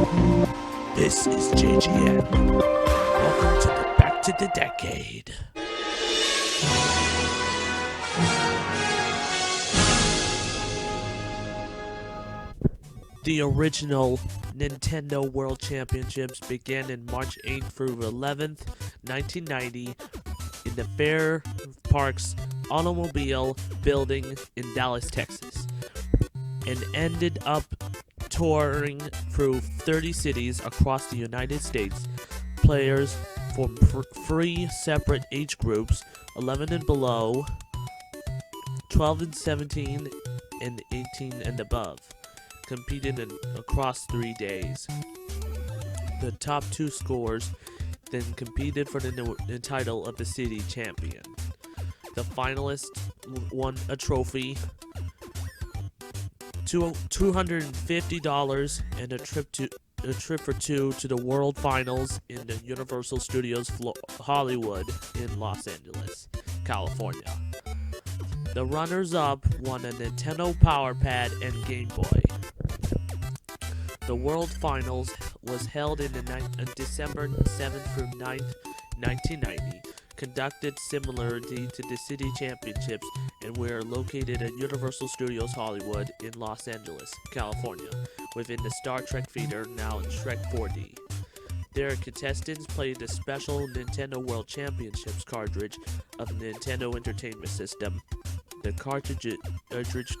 This is JGN. Welcome to the Back to the Decade. The original Nintendo World Championships began in March 8th through 11th, 1990 in the Fair Parks Automobile Building in Dallas, Texas, and ended up touring through 30 cities across the United States. Players from three separate age groups, 11 and below, 12 and 17, and 18 and above, competed across 3 days. The top two scorers then competed for the title of the city champion. The finalists won a trophy, $250, and a trip for two to the World Finals in the Universal Studios Hollywood in Los Angeles, California. The runners-up won a Nintendo Power Pad and Game Boy. The World Finals was held in December 7th through 9th, 1990, conducted similarly to the City Championships, and were located at Universal Studios Hollywood in Los Angeles, California, within the Star Trek Theater, now in Shrek 4D. Their contestants played the special Nintendo World Championships cartridge of the Nintendo Entertainment System. The cartridge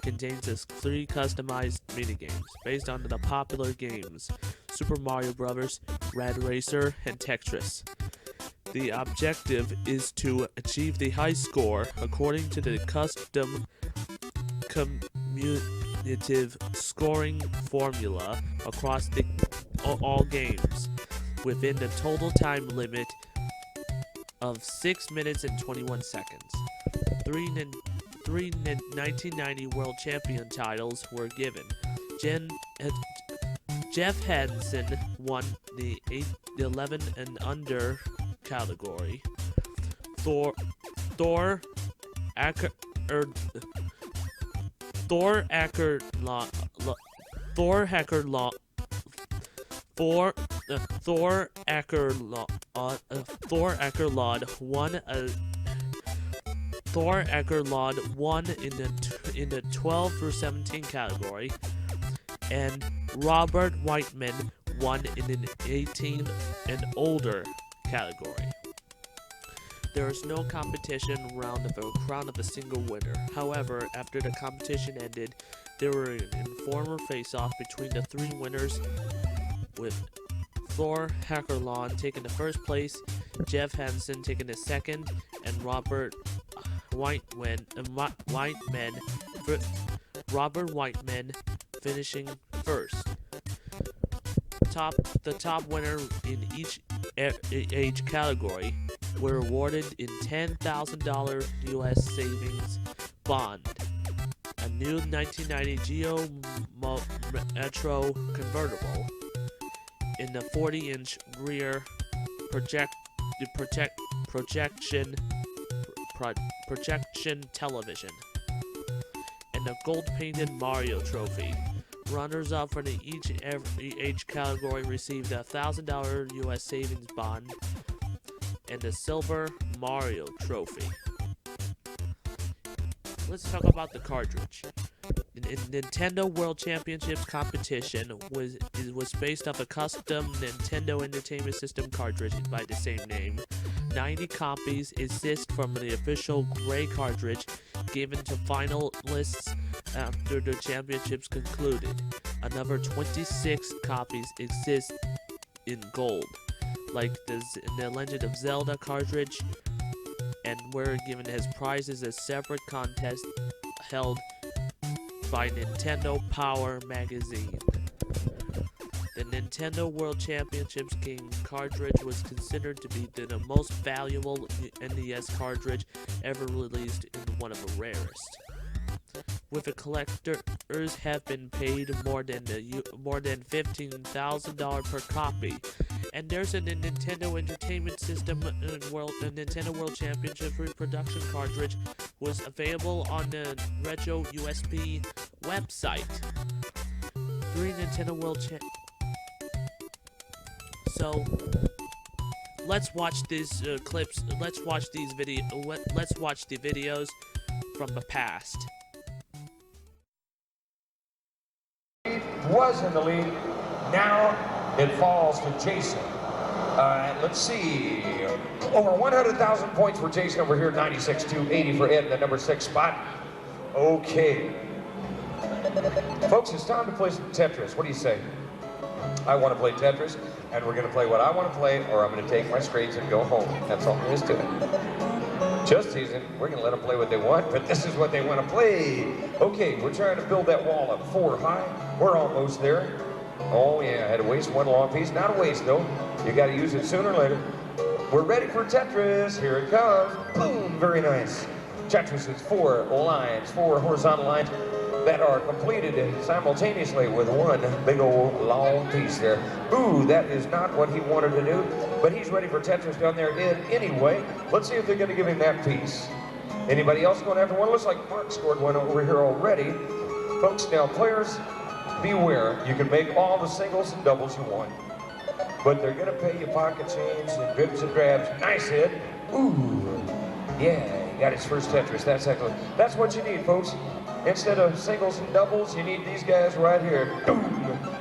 contains 3 customized minigames based on the popular games Super Mario Bros., Red Racer, and Tetris. The objective is to achieve the high score according to the custom cumulative scoring formula across all games within the total time limit of 6 minutes and 21 seconds. Three 1990 World Champion titles were given. Jeff Hansen won the 11 and under category. Thor Eckerlod won in the 12 through 17 category, and Robert Whiteman won in an 18 and older category. There is no competition round of a crown of a single winner. However, after the competition ended, there were an informal face-off between the 3 winners, with Thor Hackerlon taking the first place, Jeff Hansen taking the second, and Robert Whiteman finishing first. The top winner in each age category were awarded in $10,000 U.S. savings bond, a new 1990 Geo Metro convertible, in the 40-inch rear projection television, and a gold-painted Mario trophy. Runners-up for each age category received a $1,000 U.S. savings bond and the silver Mario trophy. Let's talk about the cartridge. The Nintendo World Championships competition was based off a custom Nintendo Entertainment System cartridge by the same name. 90 copies exist from the official gray cartridge given to finalists after the championships concluded. Another 26 copies exist in gold, like the Legend of Zelda cartridge, and were given as prizes as separate contests held by Nintendo Power magazine. The Nintendo World Championships game cartridge was considered to be the most valuable NES cartridge ever released and one of the rarest. With the collectors have been paid more than $15,000 per copy. And there's a Nintendo Entertainment System Nintendo World Championship reproduction cartridge was available on the Retro USB website. 3 Nintendo World So let's watch these clips. Let's watch these Let's watch the videos from the past. Was in the lead. Now it falls to Jason. Let's see. Over 100,000 points for Jason over here. 96-80 for Ed in the number 6 spot. Okay. Folks, it's time to play some Tetris. What do you say? I want to play Tetris, and we're going to play what I want to play, or I'm going to take my screens and go home. That's all there is to it. Just teasing. We're going to let them play what they want, but this is what they want to play. Okay, we're trying to build that wall up 4 high. We're almost there. Oh, yeah, I had to waste one long piece. Not a waste, though. You got to use it sooner or later. We're ready for Tetris. Here it comes. Boom, very nice. Tetris is 4 lines, 4 horizontal lines that are completed simultaneously with one big old long piece there. Ooh, that is not what he wanted to do, but he's ready for Tetris down there anyway. Let's see if they're going to give him that piece. Anybody else going after one? Looks like Mark scored one over here already. Folks, now players, beware. You can make all the singles and doubles you want, but they're going to pay you pocket change and dribs and grabs. Nice hit. Ooh, yeah, he got his first Tetris. That's excellent. That's what you need, folks. Instead of singles and doubles, you need these guys right here. Boom!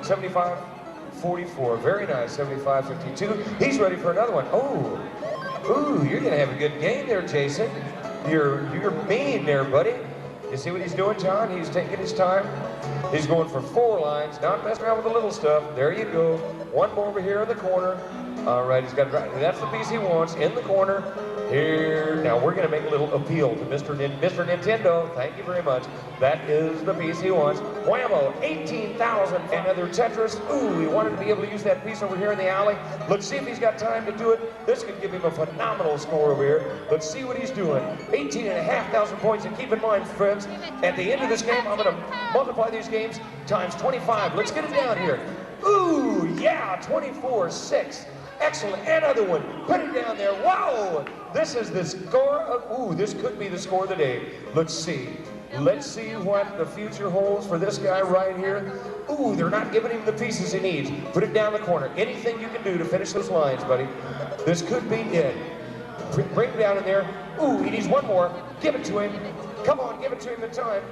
75-44. Very nice. 75-52. He's ready for another one. Oh! Ooh, you're gonna have a good game there, Jason. You're mean there, buddy. You see what he's doing, John? He's taking his time. He's going for 4 lines, not messing around with the little stuff. There you go. One more over here in the corner. All right, he's got that's the piece he wants in the corner. Here, now we're going to make a little appeal to Mr. Nintendo. Thank you very much. That is the piece he wants. Whammo, 18,000. Another Tetris. Ooh, he wanted to be able to use that piece over here in the alley. Let's see if he's got time to do it. This could give him a phenomenal score over here. Let's see what he's doing. 18,500 points. And keep in mind, friends, at the end of this game, I'm going to multiply these games times 25. Let's get it down here. Ooh, yeah, 24-6. Excellent. Another one. Put it down there. Wow. This is the score of, ooh, this could be the score of the day. Let's see. Let's see what the future holds for this guy right here. Ooh, they're not giving him the pieces he needs. Put it down the corner. Anything you can do to finish those lines, buddy. This could be it. Bring him down in there. Ooh, he needs one more. Give it to him. Come on, give it to him in time.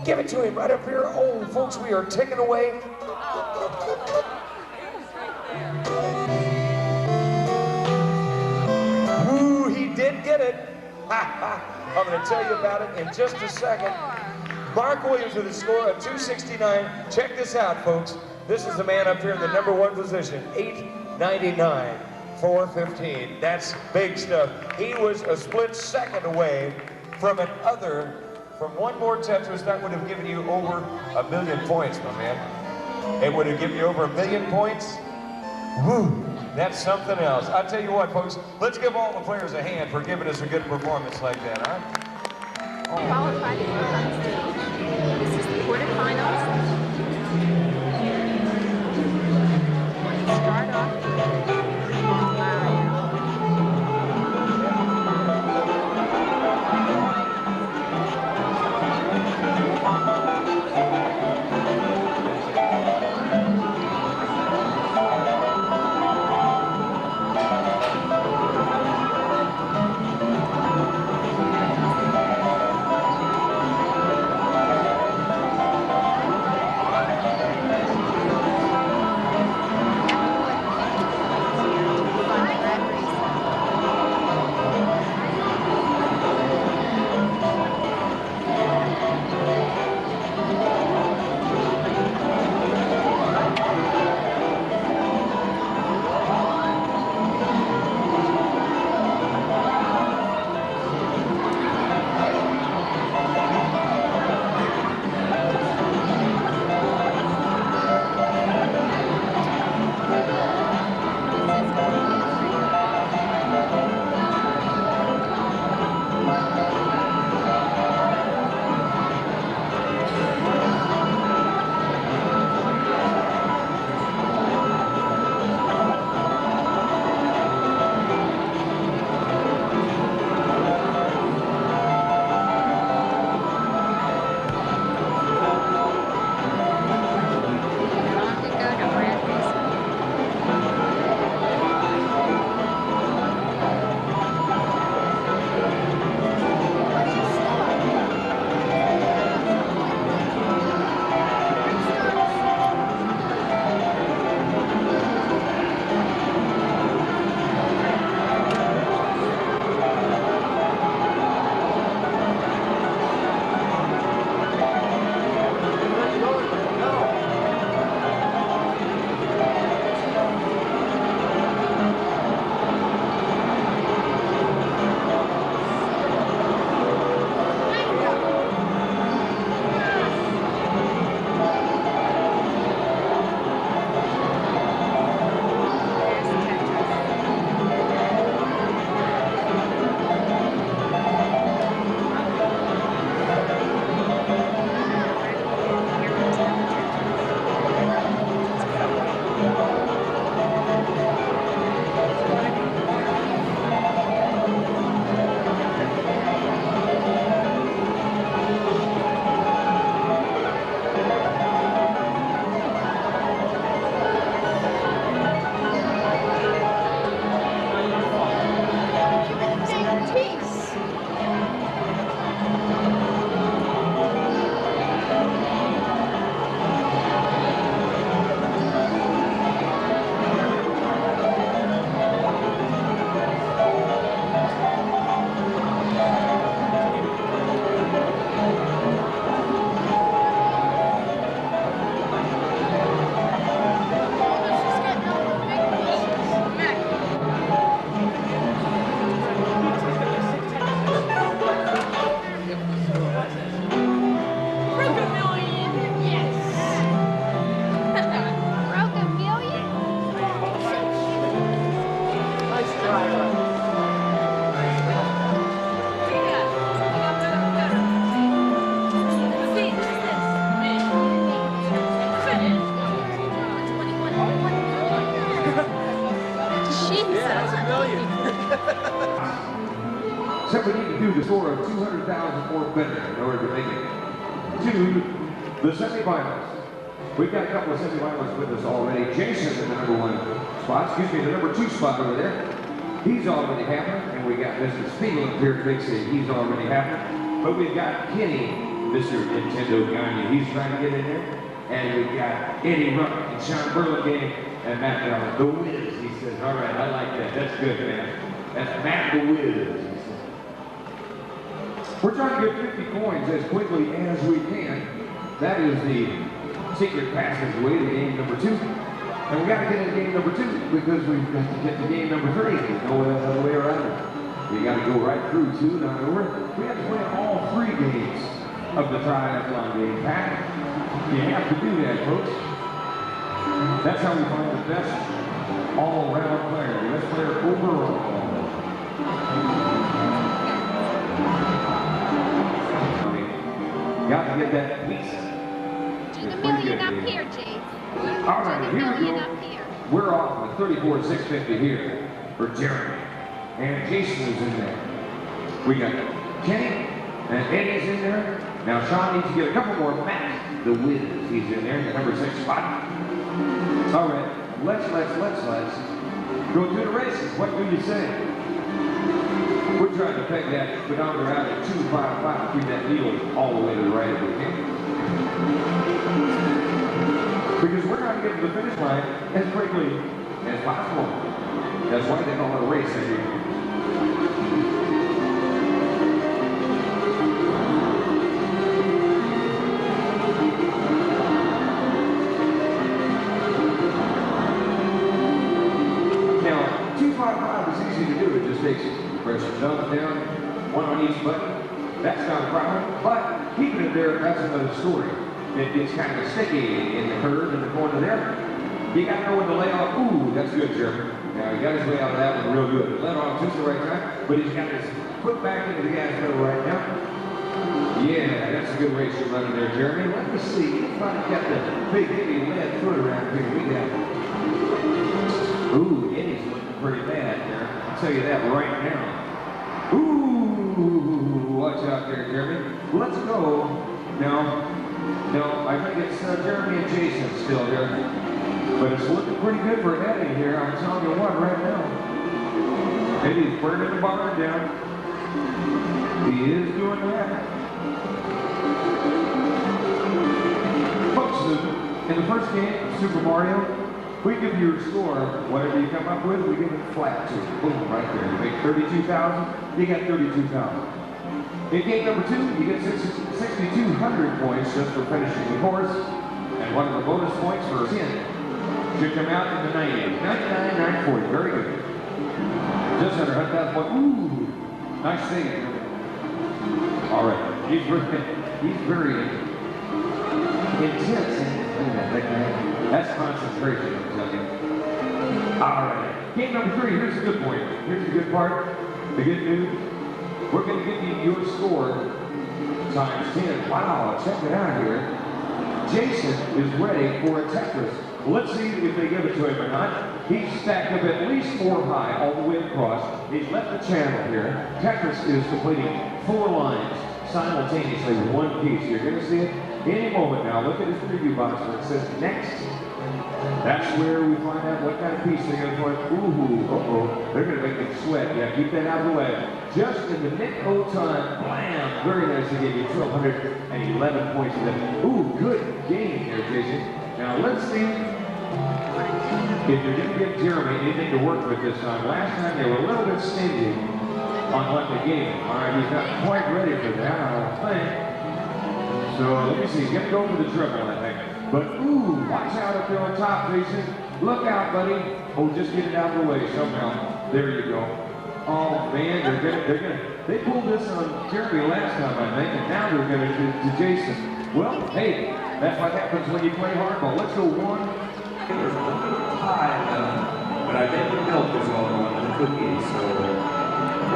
Give it to him right up here. Oh, folks, we are taking away. Ooh, he did get it. I'm going to tell you about it in just a second. Mark Williams with a score of 269. Check this out, folks. This is the man up here in the number 1 position, 899, 415. That's big stuff. He was a split second away from from one more Tetris that would have given you over 1 million points, my man. It would have given you over 1 million points. Woo, that's something else. I'll tell you what, folks, let's give all the players a hand for giving us a good performance like that, huh? Oh. Qualified for on stage. This is the quarterfinals. Start off Jeez. Yeah, that's $1 million. So we need to do the score of 200,000 or better in order to make it to the semifinals. We've got a couple of semifinalists with us already. Jason in the #1 spot, excuse me, the #2 spot over there. He's already happening, and we got Mr. Spiegel up here, Big City. He's already happening. But we've got Kenny, Mr. Nintendo Gagne. He's trying to get in there. And we've got Eddie Ruck and Sean Burlingame and Matt Allen. The Wiz, he says. All right, I like that. That's good, man. That's Matt the Wiz. We're trying to get 50 coins as quickly as we can. That is the secret passageway to game #2. And we got to get in game #2 because we've got to get to game #3. There's no other way around it. We got to go right through 2 not over. We have to play all 3 games of the triathlon game pack. You have to do that, folks. That's how we find the best all-around player, the best player overall. Got to get that piece. Do the million up here, Jay. All right, Do the here we million go. up here. We're off with 34,650 here for Jeremy. And Jason is in there. We got Kenny and Eddie's in there. Now Sean needs to get a couple more. Matt, the Wiz, he's in there, the #6 spot. All right, let's go to the races. What do you say? We're trying to peg that speedometer out at 255, keep that needle all the way to the right if we can. Because we're trying to get to the finish line as quickly as possible. That's why they call it a race every year. Now, 255 is easy to do. It just takes press your thumb down, one on each button. That's not a problem. But keeping it there, that's another story. It gets kind of sticky in the curve in the corner there. You got to know when to lay off. Ooh, that's good, Jeremy. Now, he got his way out of that one real good. Let off just the right time, but he's got his foot back into the gas pedal right now. Yeah, that's a good race you're running there, Jeremy. Let me see. He's probably got the big, heavy lead foot around here. We got. Ooh, Eddie's looking pretty bad there. I'll tell you that right now. Ooh, watch out there, Jeremy. Let's go. No, I think it's Jeremy and Jason still here. But it's looking pretty good for Eddie here. I'm telling you what, right now. Eddie's burning the barn down. He is doing that. Folks, in the first game of Super Mario, we give you your score. Whatever you come up with, we give it flat to you. Boom, right there. You make 32,000, you got 32,000. In game #2, you get 6,200 points just for finishing the course. And one of the bonus points for 10 should come out in the 90s. 99,940. Very good. Just under 100,000 points. Ooh, nice thing. All right. He's very intense. That's concentration, I'm telling you. All right. Game #3, here's the good point. Here's the good part. The good news. We're going to give you your score times 10. Wow, check it out here. Jason is ready for a Tetris. Let's see if they give it to him or not. He's stacked up at least 4 high all the way across. He's left the channel here. Tetris is completing 4 lines simultaneously with one piece. You're going to see it any moment now. Look at his preview box where it says next. That's where we find out what kind of piece they're going to put. Ooh, they're going to make them sweat. Yeah, keep that out of the way. Just in the nick of time, blam! Very nice to give you 1,211 points to them. Ooh, good game here, Jason. Now let's see if you're going to give Jeremy anything to work with this time. Last time they were a little bit stingy on what they gave him. All right, he's not quite ready for that, I don't think. So let me see, he's going to go for the triple, I think. But ooh, watch out up there on top, Jason. Look out, buddy. Oh, just get it out of the way somehow. There you go. Oh man, they pulled this on Jeremy last time, I think, and now they're gonna do to Jason. Well, hey, that's what happens when you play hardball. Let's go one. There's a little bit of pie left, but I think the milk is all going in the cookies, so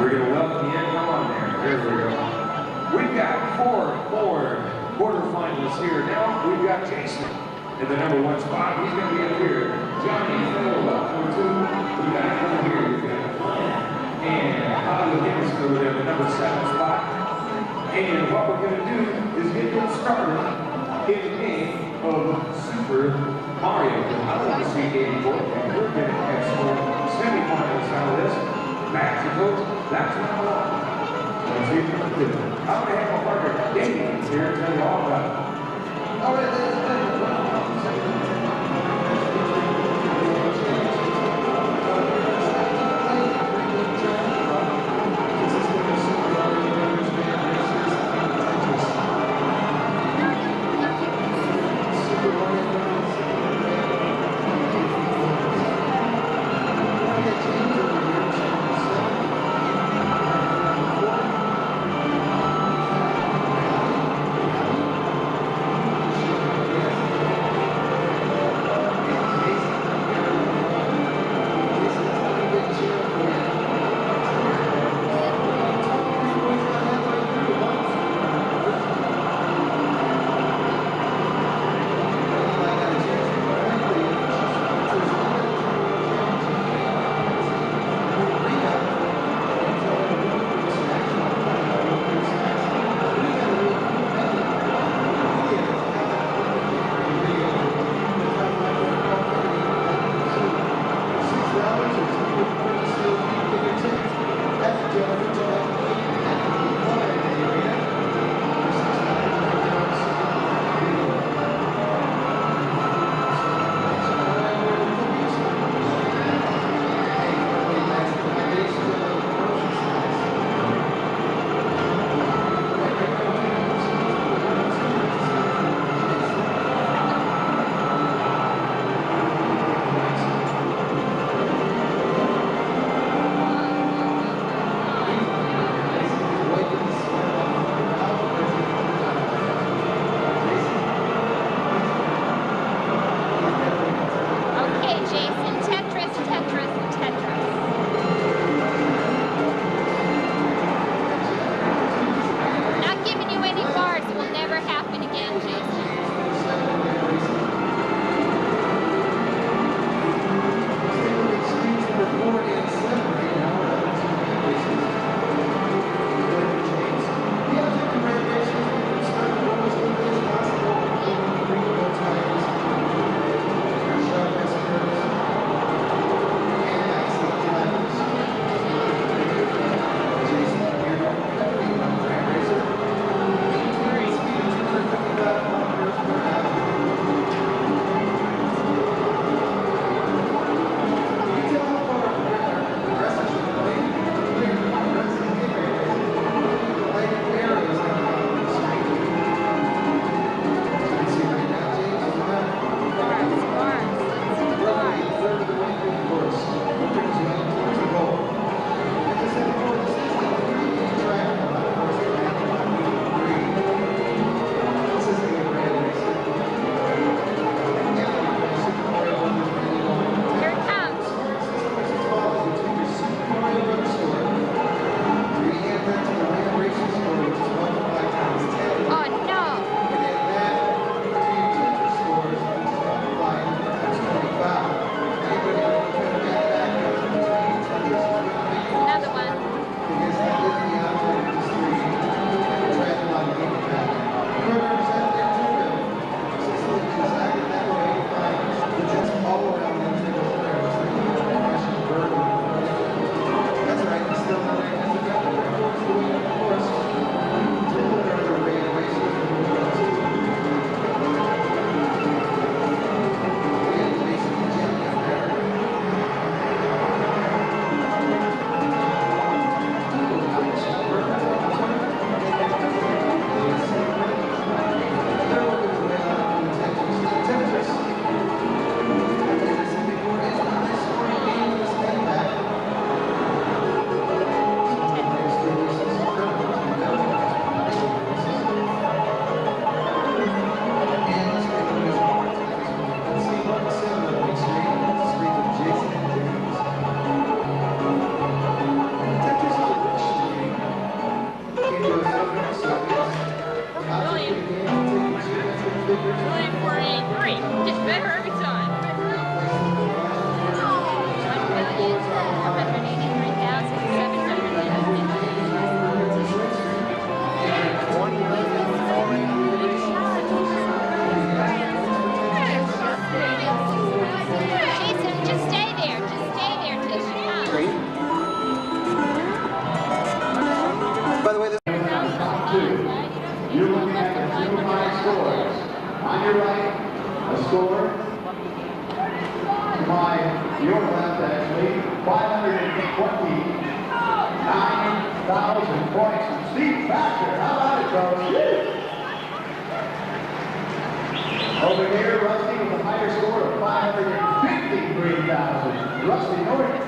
we're gonna welcome you in. Come on there. There we go. We've got 4 more quarterfinalists here. Now we've got Jason in the #1 spot. He's going to be up here. Johnny Phillips. over there, the number 7 spot. And what we're going to do is get them started in the game of Super Mario. I want to see 84, and we're going to have some semifinals out of this. Mexico, that's not one. Let's see if we can do it. I'm going to have my partner Dave here to tell you all about it. All right, ladies and gentlemen. my your left actually, 529,000 points from Steve Baxter. How about it, fellas? Over here, Rusty with a higher score of 553,000. Rusty Norton.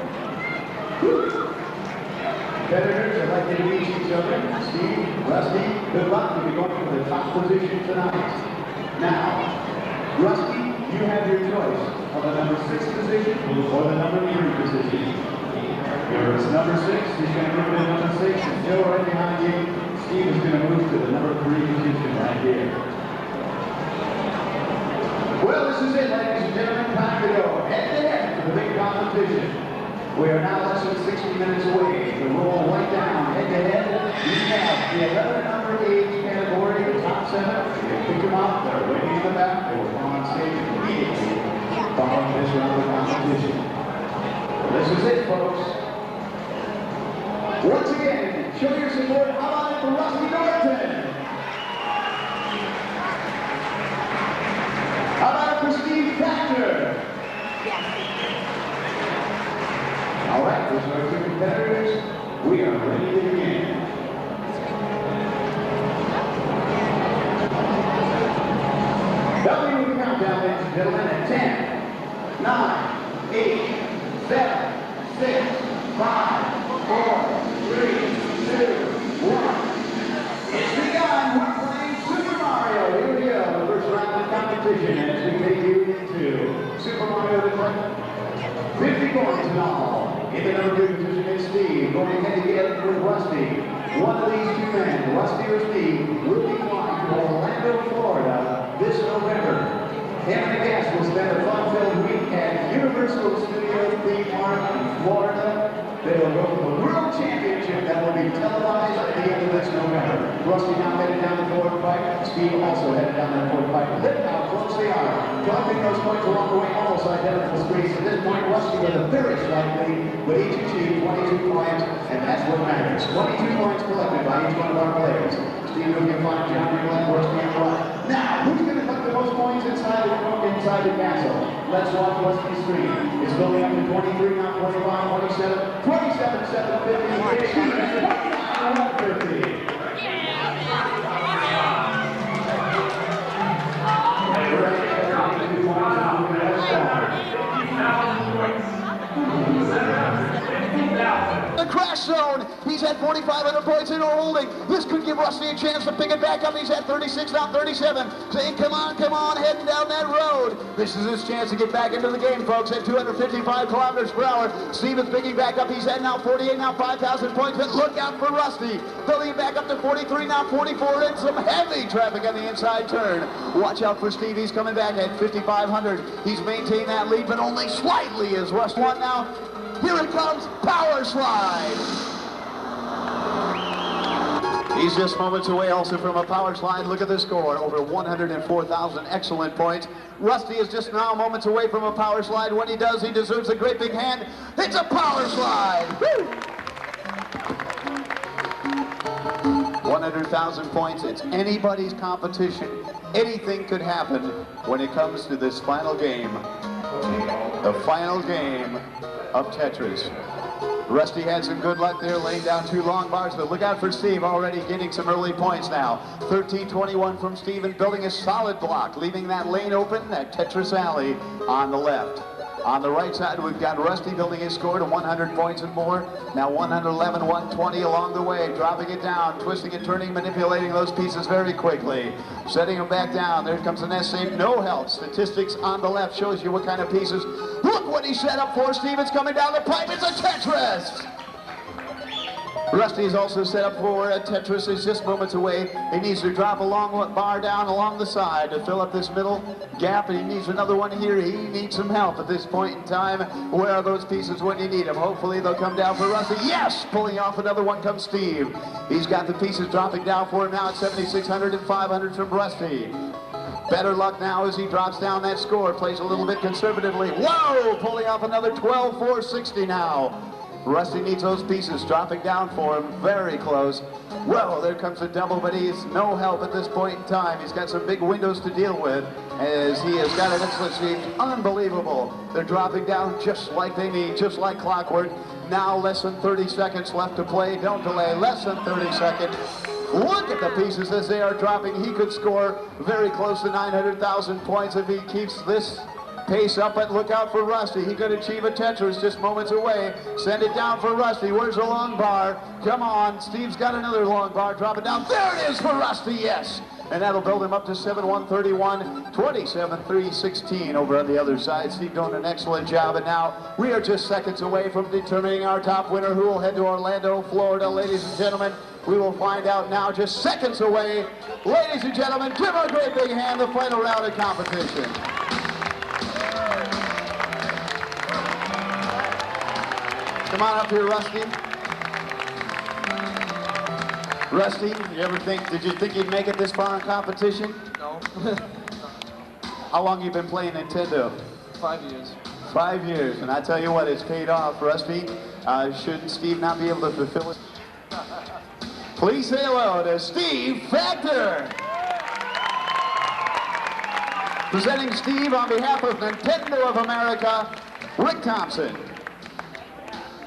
Competitors are like to meet each other. Steve, Rusty, good luck. You'll be going for the top position tonight. Now, Rusty, you have your choice of the number 6 position or the number 3 position. Here is number 6. He's going to move to number 6. And Joe right behind you. Steve is going to move to the number 3 position right here. Well, this is it, ladies and gentlemen. Time to go head-to-head for the big competition. We are now less than 60 minutes away to roll right down head-to-head. You have the 11 and under age category, the top 7. You pick them up, they're waiting in the back. They will come on stage immediately following this round of competition. This is it, folks. Once again, show your support. How about it for Rusty Norton? How about it for Steve Baxter? All right, those are our 2 competitors. We are ready to begin. Helping with the countdown, ladies and gentlemen, at 10, 9, 8, 7, 6, 5, 4, 3, 2, 1. It's begun. We're playing Super Mario. Here we go. The first round of competition as we take you into Super Mario Department. 50 points in all. In the number 2 position is Steve, going head-to-head with Rusty. One of these 2 men, Rusty or Steve, will be flying to Orlando, Florida this November. Him and the guests will spend a fun-filled week at Universal Studios theme park in Florida. They will go for the World Championship that will be televised at the end of this November. Rusty now headed down the fourth pipe. Steve also headed down the fourth pipe. Look how close they are. Collecting those points along the way, almost identical screens. At this point, Rusty with a very slight lead, but each achieved 22 points, and that's what matters. 22 points collected by each one of our players. Steve will get five, John your left, Rusty on the right. Now, who's going to collect the most points inside the castle? Let's watch Rusty's screen. It's building up to 23, now 25, 27, 27, 7, 50, 60, 29, 50. The crash zone. He's at 4,500 points in or holding. This could give Rusty a chance to pick it back up. He's at 36, now 37. Saying, come on, heading down that road. This is his chance to get back into the game, folks, at 255 kilometers per hour. Stevens picking back up. He's at now 48, now 5,000 points. But look out for Rusty. Building it back up to 43, now 44, and some heavy traffic on the inside turn. Watch out for Steve. He's coming back at 5,500. He's maintained that lead, but only slightly as Rusty won now. Here it comes, power slide. He's just moments away also from a power slide. Look at the score, over 104,000 excellent points. Rusty is just now moments away from a power slide. When he does, he deserves a great big hand. It's a power slide. Woo! 100,000 points. It's anybody's competition. Anything could happen when it comes to this final game. The final game of Tetris. Rusty had some good luck there, laying down 2 long bars, but look out for Steve, already getting some early points now. 13-21 from Steve and building a solid block, leaving that lane open at Tetris Alley on the left. On the right side, we've got Rusty building his score to 100 points and more. Now 111, 120 along the way, dropping it down, twisting and turning, manipulating those pieces very quickly. Setting them back down. There comes an S-shape, no help. Statistics on the left shows you what kind of pieces. Look what he set up for. Stevens coming down the pipe. It's a Tetris! Rusty is also set up for a Tetris. Is just moments away. He needs to drop a long bar down along the side to fill up this middle gap, and he needs another one here. He needs some help at this point in time. Where are those pieces when you need them? Hopefully they'll come down for Rusty. Yes! Pulling off another one comes Steve. He's got the pieces dropping down for him now at 7,600 and 500 from Rusty. Better luck now as he drops down that score. Plays a little bit conservatively. Whoa! Pulling off another 12,460 now. Rusty needs those pieces, dropping down for him, very close. Well, there comes a double, but he's no help at this point in time. He's got some big windows to deal with, as he has got an excellent speed. Unbelievable. They're dropping down just like they need, just like clockwork. Now less than 30 seconds left to play. Don't delay, less than 30 seconds. Look at the pieces as they are dropping. He could score very close to 900,000 points if he keeps this pace up, but look out for Rusty. He could achieve a Tetris just moments away. Send it down for Rusty. Where's the long bar? Come on, Steve's got another long bar. Drop it down. There it is for Rusty, yes. And that'll build him up to 7-131, 27-3-16 over on the other side. Steve doing an excellent job, and now we are just seconds away from determining our top winner, who will head to Orlando, Florida. Ladies and gentlemen, we will find out now, just seconds away. Ladies and gentlemen, give him a great big hand, the final round of competition. Come on up here, Rusty. Rusty, did you think you'd make it this far in competition? No. How long you been playing Nintendo? 5 years. 5 years, and I tell you what, it's paid off, Rusty. Should Steve not be able to fulfill it? Please say hello to Steve Factor. Presenting Steve on behalf of Nintendo of America, Rick Thompson.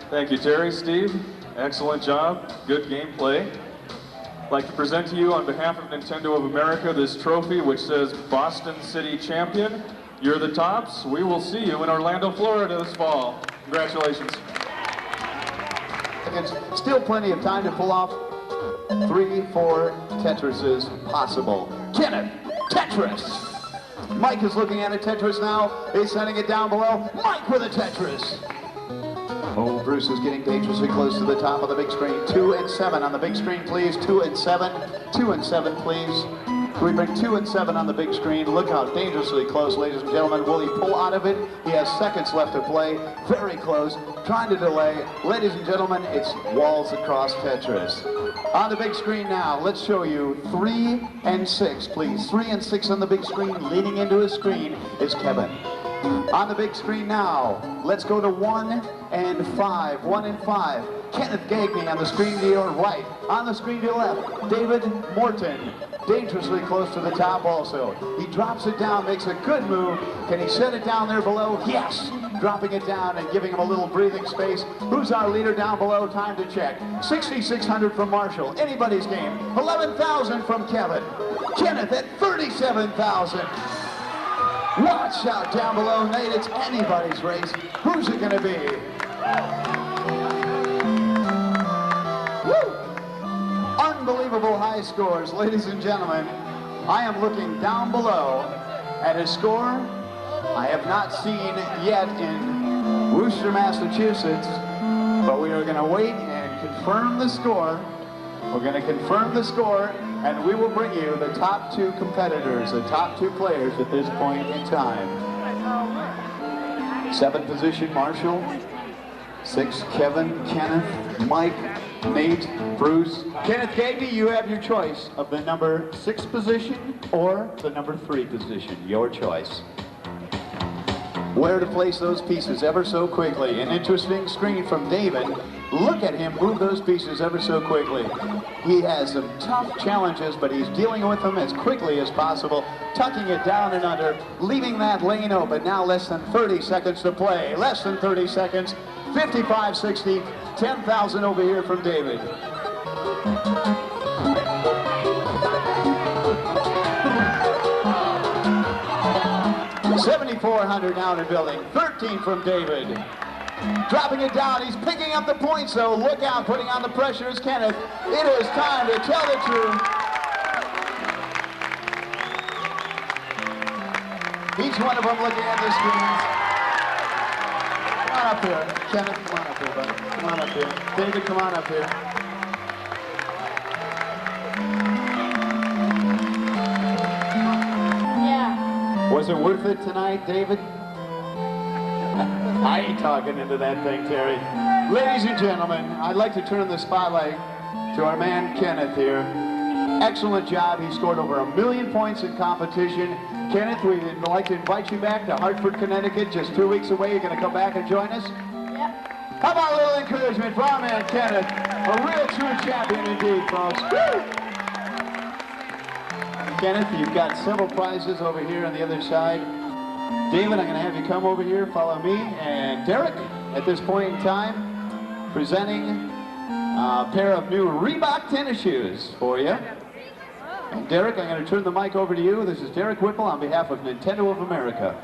Thank you, Terry. Steve, excellent job. Good gameplay. I'd like to present to you on behalf of Nintendo of America this trophy which says Boston City Champion. You're the tops. We will see you in Orlando, Florida this fall. Congratulations. Still plenty of time to pull off 3-4 Tetrises possible. Kenneth, Tetris. Mike is looking at a Tetris now. He's sending it down below. Mike with a Tetris. Oh, Bruce is getting dangerously close to the top of the big screen. 2 and 7 on the big screen, please. 2 and 7. 2 and 7, please. We bring 2 and 7 on the big screen. Look how dangerously close, ladies and gentlemen. Will he pull out of it? He has seconds left to play. Very close. Trying to delay. Ladies and gentlemen, it's walls across Tetris. On the big screen now, let's show you 3 and 6, please. 3 and 6 on the big screen. Leaning into his screen is Kevin. On the big screen now, let's go to 1 and 5. 1 and 5. Kenneth Gagney on the screen to your right. On the screen to your left, David Morton. Dangerously close to the top also. He drops it down, makes a good move. Can he set it down there below? Yes! Dropping it down and giving him a little breathing space. Who's our leader down below? Time to check. 6,600 from Marshall. Anybody's game. 11,000 from Kevin. Kenneth at 37,000. Watch out down below, Nate. It's anybody's race. Who's it going to be? Woo! Unbelievable high scores, ladies and gentlemen. I am looking down below at a score I have not seen yet in Worcester, Massachusetts, but we are going to wait and confirm the score. We're going to confirm the score, and we will bring you the top 2 competitors, the top 2 players at this point in time. 7th position, Marshall. 6, Kevin, Kenneth, Mike, Nate, Bruce. Kenneth Gagney, you have your choice of the number 6 position or the number 3 position. Your choice. Where to place those pieces ever so quickly. An interesting screen from David. Look at him move those pieces ever so quickly. He has some tough challenges, but he's dealing with them as quickly as possible, tucking it down and under, leaving that lane open. Now less than 30 seconds to play. Less than 30 seconds. 55-60. 10,000 over here from David. 7,400 now in the building. 13 from David. Dropping it down. He's picking up the points, though. Look out. Putting on the pressure is Kenneth. It is time to tell the truth. Each one of them looking at the screens. Come on up here. Kenneth, come on up here, buddy. Come on up here. David, come on up here. Was it worth it tonight, David? I ain't talking into that thing, Terry. Ladies and gentlemen, I'd like to turn the spotlight to our man Kenneth here. Excellent job. He scored over 1 million points in competition. Kenneth, we'd like to invite you back to Hartford, Connecticut, just 2 weeks away. You're going to come back and join us? Yep. How about a little encouragement for our man Kenneth? A real true champion indeed, folks. Woo! Kenneth, you've got several prizes over here on the other side. David, I'm going to have you come over here, follow me. And Derek, at this point in time, presenting a pair of new Reebok tennis shoes for you. And Derek, I'm going to turn the mic over to you. This is Derek Whipple on behalf of Nintendo of America.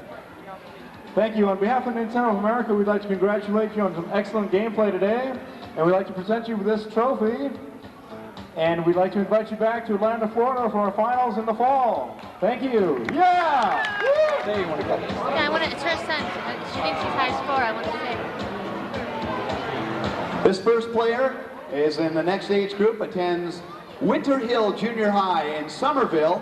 Thank you. On behalf of Nintendo of America, we'd like to congratulate you on some excellent gameplay today. And we'd like to present you with this trophy. And we'd like to invite you back to Atlanta, Florida for our finals in the fall. Thank you. Yeah! Woo! There you want to go. Yeah, I want to, it's her son. She thinks she's high score. I want to say. This first player is in the next age group, attends Winter Hill Junior High in Somerville.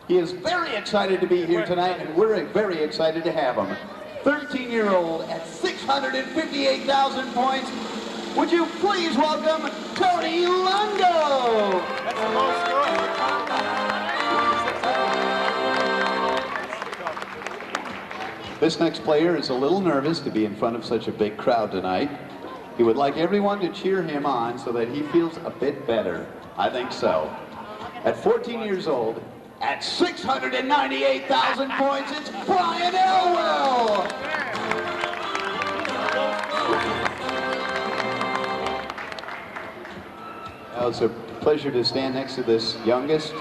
He is very excited to be here tonight, and we're very excited to have him. 13-year-old at 658,000 points. Would you please welcome Tony Longo? That's the low score. This next player is a little nervous to be in front of such a big crowd tonight. He would like everyone to cheer him on so that he feels a bit better. I think so. At 14 years old, at 698,000 points, it's Brian Elwell! Now, it's a pleasure to stand next to this youngest.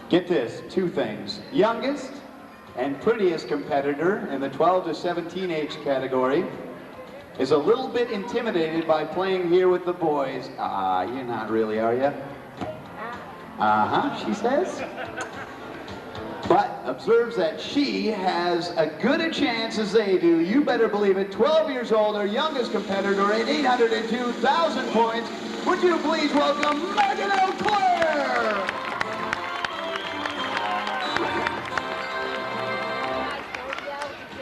Get this, two things. Youngest and prettiest competitor in the 12 to 17 age category is a little bit intimidated by playing here with the boys. You're not really, are you? She says. But observes that she has as good a chance as they do. You better believe it. 12 years old, our youngest competitor at 802,000 points. Would you please welcome Megan O'Clair?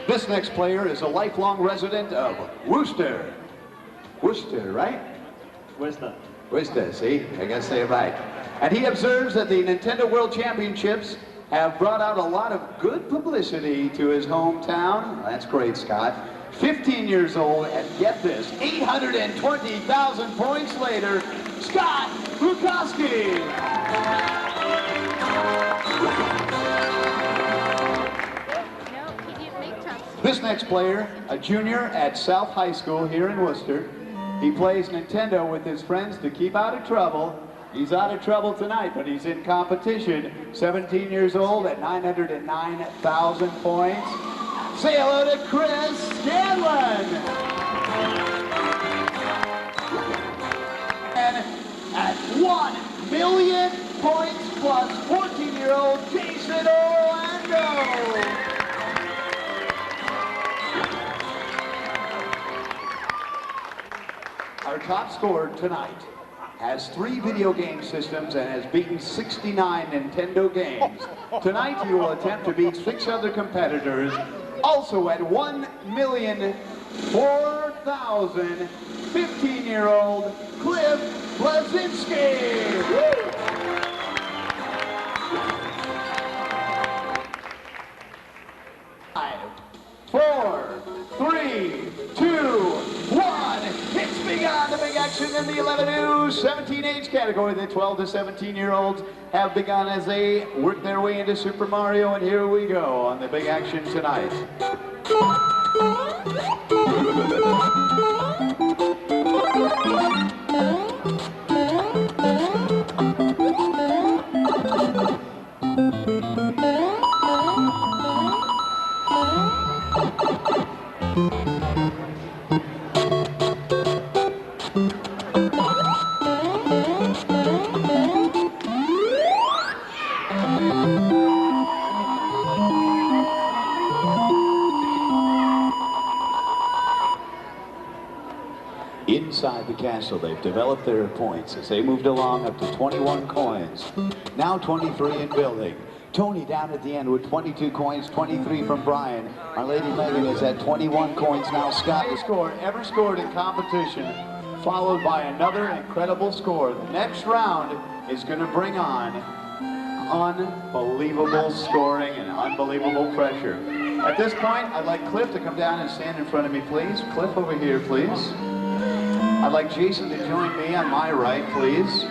This next player is a lifelong resident of Worcester. Worcester, right? Worcester. Worcester, see? I gotta say it right. And he observes that the Nintendo World Championships have brought out a lot of good publicity to his hometown. That's great, Scott. 15 years old, and get this, 820,000 points later, Scott Rukowski. This next player, a junior at South High School here in Worcester. He plays Nintendo with his friends to keep out of trouble. He's out of trouble tonight, but he's in competition. 17 years old at 909,000 points. Say hello to Chris Scanlon. And at 1 million points plus 14-year-old Jason Orlando. Our top scorer tonight has 3 video game systems and has beaten 69 Nintendo games. Tonight he will attempt to beat 6 other competitors. Also at 1,004,000, 15-year-old Cliff Blazinski. 5, 4, 3, 2, 1. It's begun. The big action in the 11 to 17 age category. The 12 to 17-year-olds have begun as they work their way into Super Mario, and here we go on the big action tonight. Inside the castle, they've developed their points as they moved along up to 21 coins. Now 23 in building. Tony down at the end with 22 coins, 23 from Brian. Our Lady Megan is at 21 coins now. Scott has scored, ever scored in competition, followed by another incredible score. The next round is going to bring on unbelievable scoring and unbelievable pressure. At this point, I'd like Cliff to come down and stand in front of me, please. Cliff, over here, please. I'd like Jason to join me on my right, please.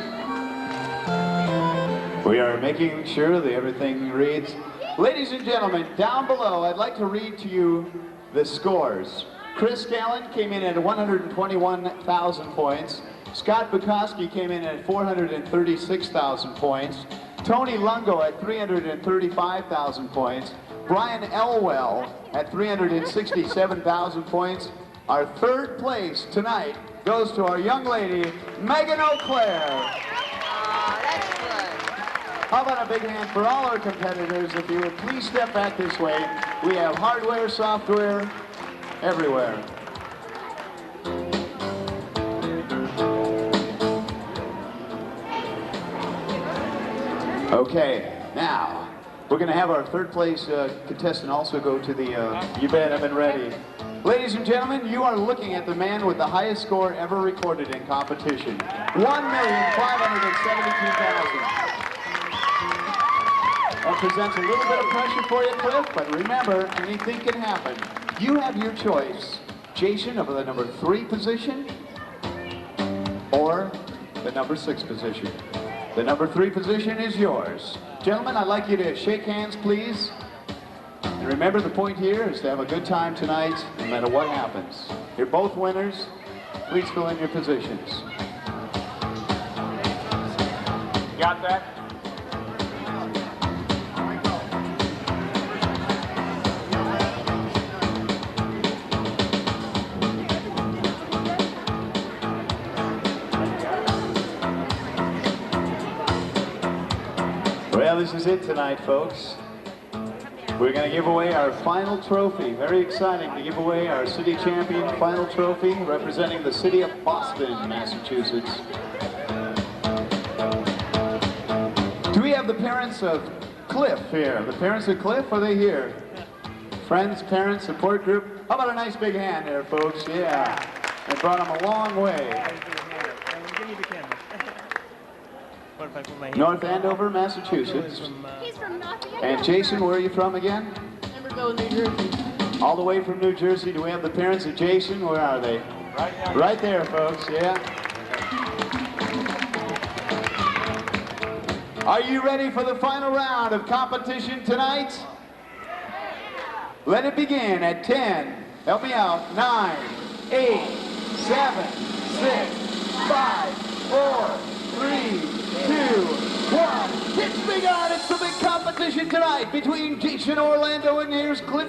We are making sure that everything reads. Ladies and gentlemen, down below, I'd like to read to you the scores. Chris Gallant came in at 121,000 points. Scott Bukowski came in at 436,000 points. Tony Lungo at 335,000 points. Brian Elwell at 367,000 points. Our third place tonight goes to our young lady, Megan O'Clair. Oh, that's good. How about a big hand for all our competitors? If you would please step back this way. We have hardware, software, everywhere. Okay, now, we're going to have our third place contestant also go to the, you bet, I've been ready. Ladies and gentlemen, you are looking at the man with the highest score ever recorded in competition. 1,572,000. That presents a little bit of pressure for you, Cliff, but remember, anything can happen. You have your choice. Jason over the number 3 position or the number 6 position. The number 3 position is yours. Gentlemen, I'd like you to shake hands, please. And remember, the point here is to have a good time tonight, no matter what happens. You're both winners. Please fill in your positions. Got that? Well, this is it tonight, folks. We're going to give away our final trophy. Very exciting to give away our city champion final trophy representing the city of Boston, Massachusetts. Do we have the parents of Cliff here? The parents of Cliff, are they here? Friends, parents, support group? How about a nice big hand there, folks? Yeah. They brought them a long way. North Andover, Massachusetts. He's from North Andover. And Jason, where are you from again? Emerville, New Jersey. All the way from New Jersey. Do we have the parents of Jason? Where are they? Right there. Right there, folks, yeah. Are you ready for the final round of competition tonight? Let it begin at 10. Help me out. 9, 8, 7, 6, 5, 4, 3, 2, 1. It's begun. It's the big competition tonight between Jason Orlando, and here's Cliff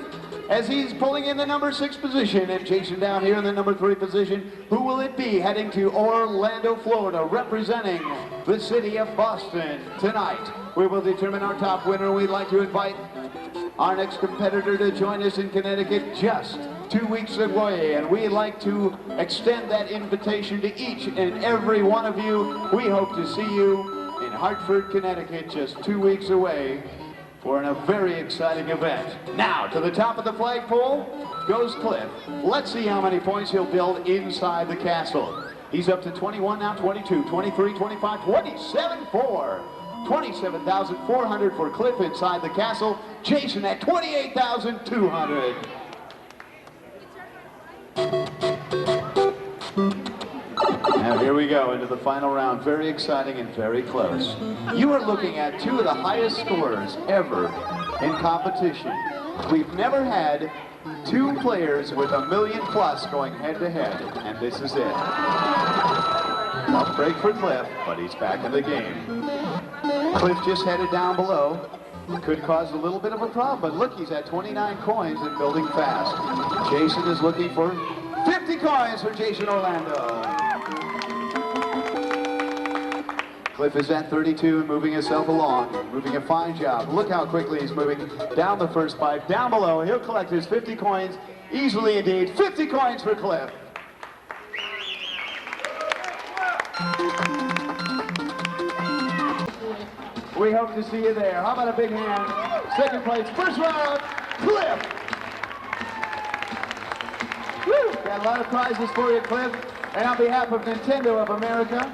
as he's pulling in the number 6 position, and Jason down here in the number 3 position. Who will it be heading to Orlando, Florida, representing the city of Boston tonight? We will determine our top winner. We'd like to invite our next competitor to join us in Connecticut just 2 weeks away, and we'd like to extend that invitation to each and every one of you. We hope to see you in Hartford, Connecticut, just 2 weeks away for a very exciting event. Now, to the top of the flagpole goes Cliff. Let's see how many points he'll build inside the castle. He's up to 21 now, 22, 23, 25, 27, 4. 27,400 for Cliff inside the castle. Jason at 28,200. Now here we go into the final round. Very exciting and very close. You are looking at 2 of the highest scorers ever in competition. We've never had 2 players with $1 million plus going head to head, and this is it. Tough break for Cliff, but he's back in the game. Cliff just headed down below. Could cause a little bit of a problem, but look, he's at 29 coins and building fast. Jason is looking for 50 coins for Jason Orlando. Cliff is at 32 and moving himself along, moving a fine job. Look how quickly he's moving down the first pipe. Down below, he'll collect his 50 coins, easily indeed. 50 coins for Cliff. We hope to see you there. How about a big hand? Second place, first round, Cliff. Woo! Got a lot of prizes for you, Cliff. And on behalf of Nintendo of America,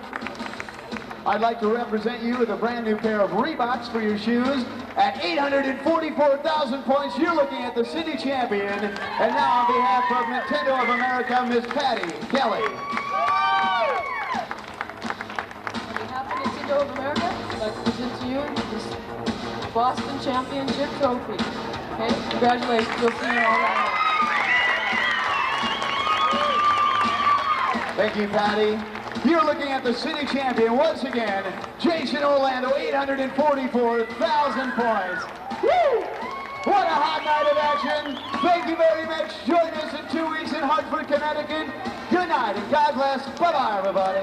I'd like to represent you with a brand new pair of Reeboks for your shoes. At 844,000 points, you're looking at the city champion. And now on behalf of Nintendo of America, Miss Patty Kelly. On behalf of Nintendo of America, I'd like to present to you this Boston Championship trophy. Okay, congratulations. We'll see you all around. Thank you, Patty. You're looking at the city champion once again, Jason Orlando, 844,000 points. Woo! What a hot night of action. Thank you very much. Join us in 2 weeks in Hartford, Connecticut. Good night and God bless. Bye-bye, everybody.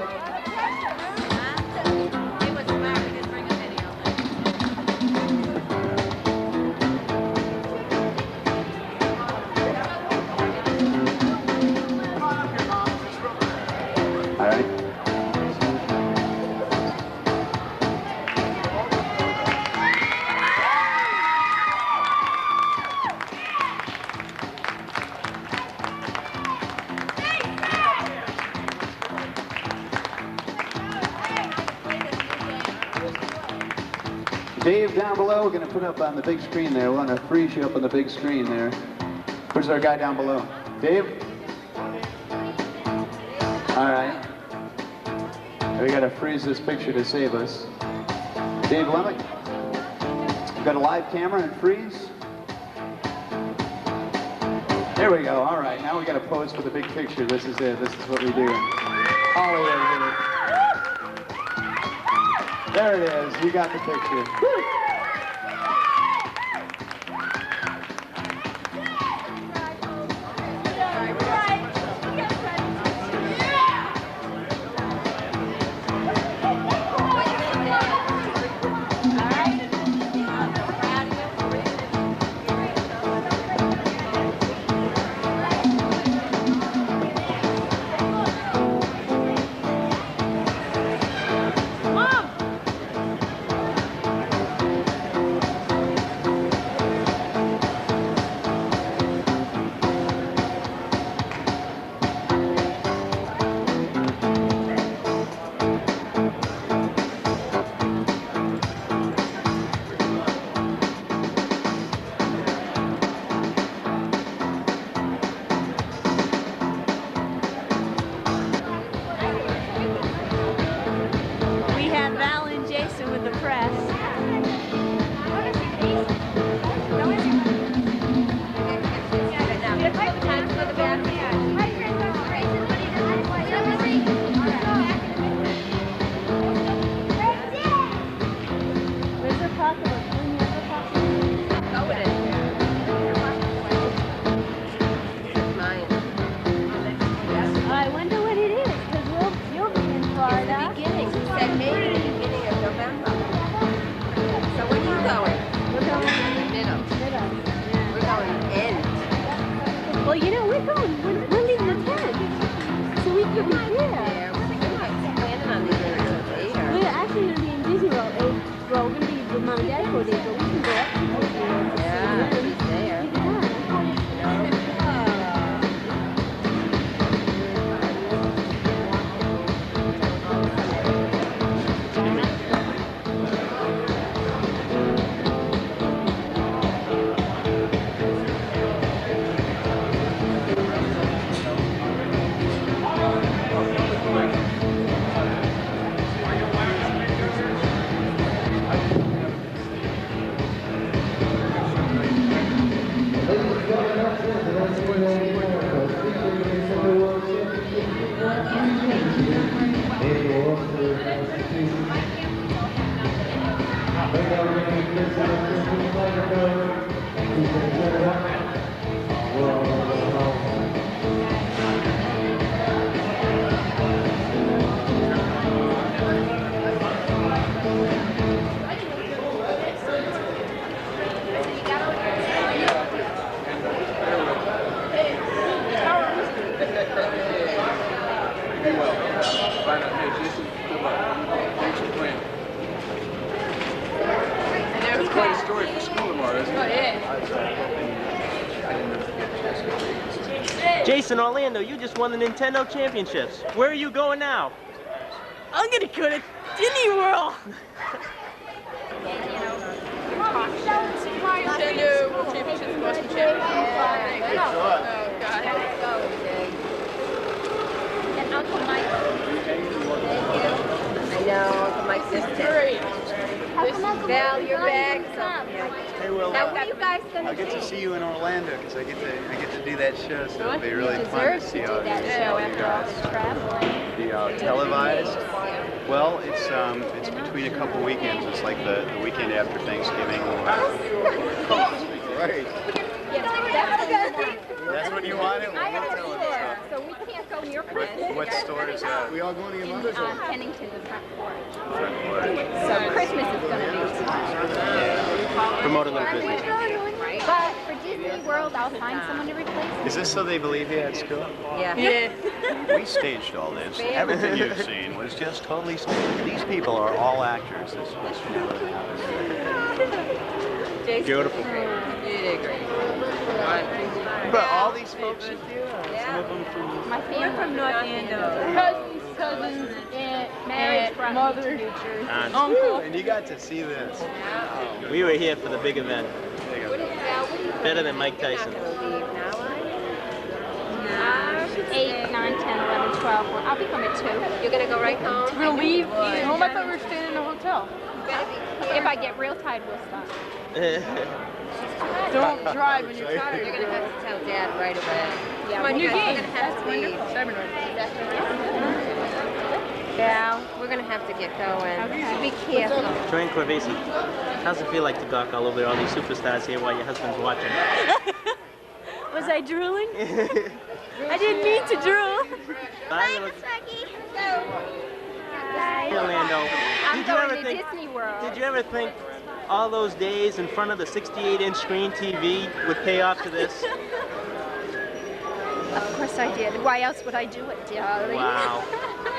All right. Dave, down below, we're going to put up on the big screen there. We want to freeze you up on the big screen there. Where's our guy down below? Dave? All right. We got to freeze this picture to save us. Dave Lemick, you got a live camera and freeze? There we go. All right. Now we got to pose for the big picture. This is it. This is what we do. Hollywood. There it is. You got the picture. Woo! Jason Orlando, you just won the Nintendo Championships. Where are you going now? I'm gonna Disney World. Nintendo World Championships, Boston Championships. Yeah. Oh, God. And Uncle Mike. I know, Uncle Mike's This is sister. great. Val, you're back. Hey, well, Now, what are you guys going I'll to do? get to see you in Orlando because I get to do that show, so it'll be You really fun to deserve see to all do that you show guys. after all this traveling. The televised. Well, it's between a couple weekends. It's like the weekend after Thanksgiving. Right. That's when you want it. I We'll have a tell it, store, so we can't go near Christmas. What store is that? We all going to your mother's or? Pennington, the front porch. Front porch. So Christmas is going to be Promote a little business. But for Disney World, I'll find someone to replace me. Is this so they believe you at school? Yeah. We staged all this. Everything you've seen was just totally staged. These people are all actors. This really happened. Beautiful. You did great. But all these folks with you, some of them from... My family from North Andover. Cousins, aunt, Married from mother, New uncle. And you got to see this. We were here for the big event. Better than Mike Tyson. 8, 9, 10, 11, 12. I'll be home at 2. You're going to go right home? We're going to leave. Home, I thought we were staying in a hotel. If I get real tired, we'll stop. Don't drive when you're tired. You're going to have to tell Dad right away. Yeah, Come on, new you guys, game. we're going to have to leave. Val, we're going to have to get going. Okay. Be careful. Joanne Corvesi, how's it feel like to gawk all over all these superstars here while your husband's watching? Was I drooling? I didn't mean to drool. Bye, little... Hey, Orlando. I'm going to Disney World. Did you ever think all those days in front of the 68-inch screen TV would pay off to this? Of course I did. Why else would I do it, darling? Wow.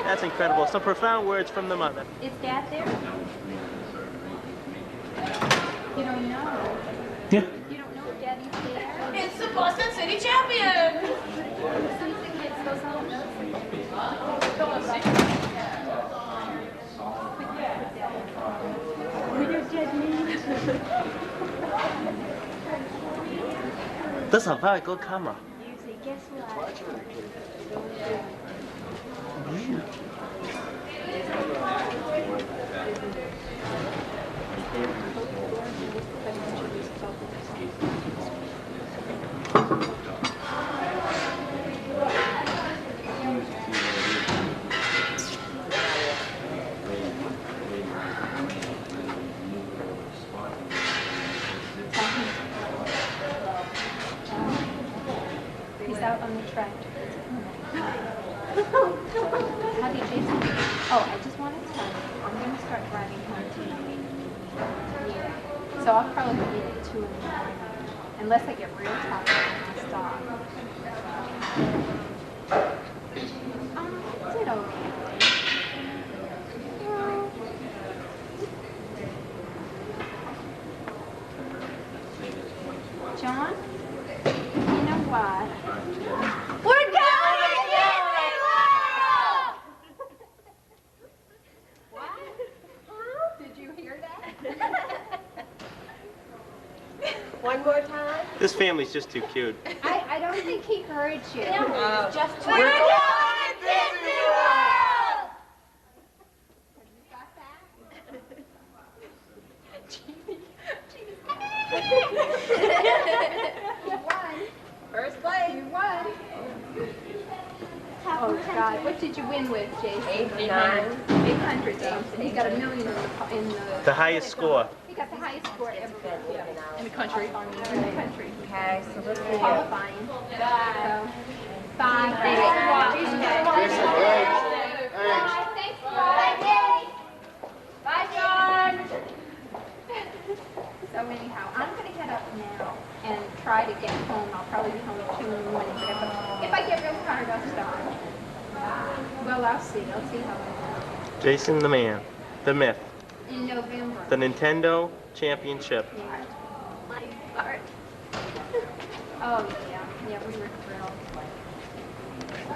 That's incredible. Some profound words from the mother. Is Dad there? You don't know. Yeah. You don't know if Daddy's there? It's the Boston City champion. That's a very good camera. Guess what? He's out on the track. How do you do something? Oh, I just want to tell you, I'm going to start driving home tonight. Yeah. So I'll probably be at 2 in the morning. Unless I get real tired and I stop. Is it okay? John? You know what? We're going to Disney World! What? Did you hear that? One more time? This family's just too cute. I don't think he heard you. Oh. Just We're going to Disney World! Have you got that? You won. First place. You won. Oh God, what did you win with, Jason? 800. 800 something. He got $1 million in The highest score. He got the highest score ever In the country. in the country. Okay, so let's see. Qualifying. So, bye. Thanks. Bye, John. So anyhow, I'm going to head up now and try to get home. I'll probably be home at 2 in the morning. But if I get real tired, I'll stop. Well, I'll see. I'll see how it Jason the man, the myth, goes. In November. the Nintendo Championship. Yeah. My heart. Oh, yeah. Yeah, we were thrilled.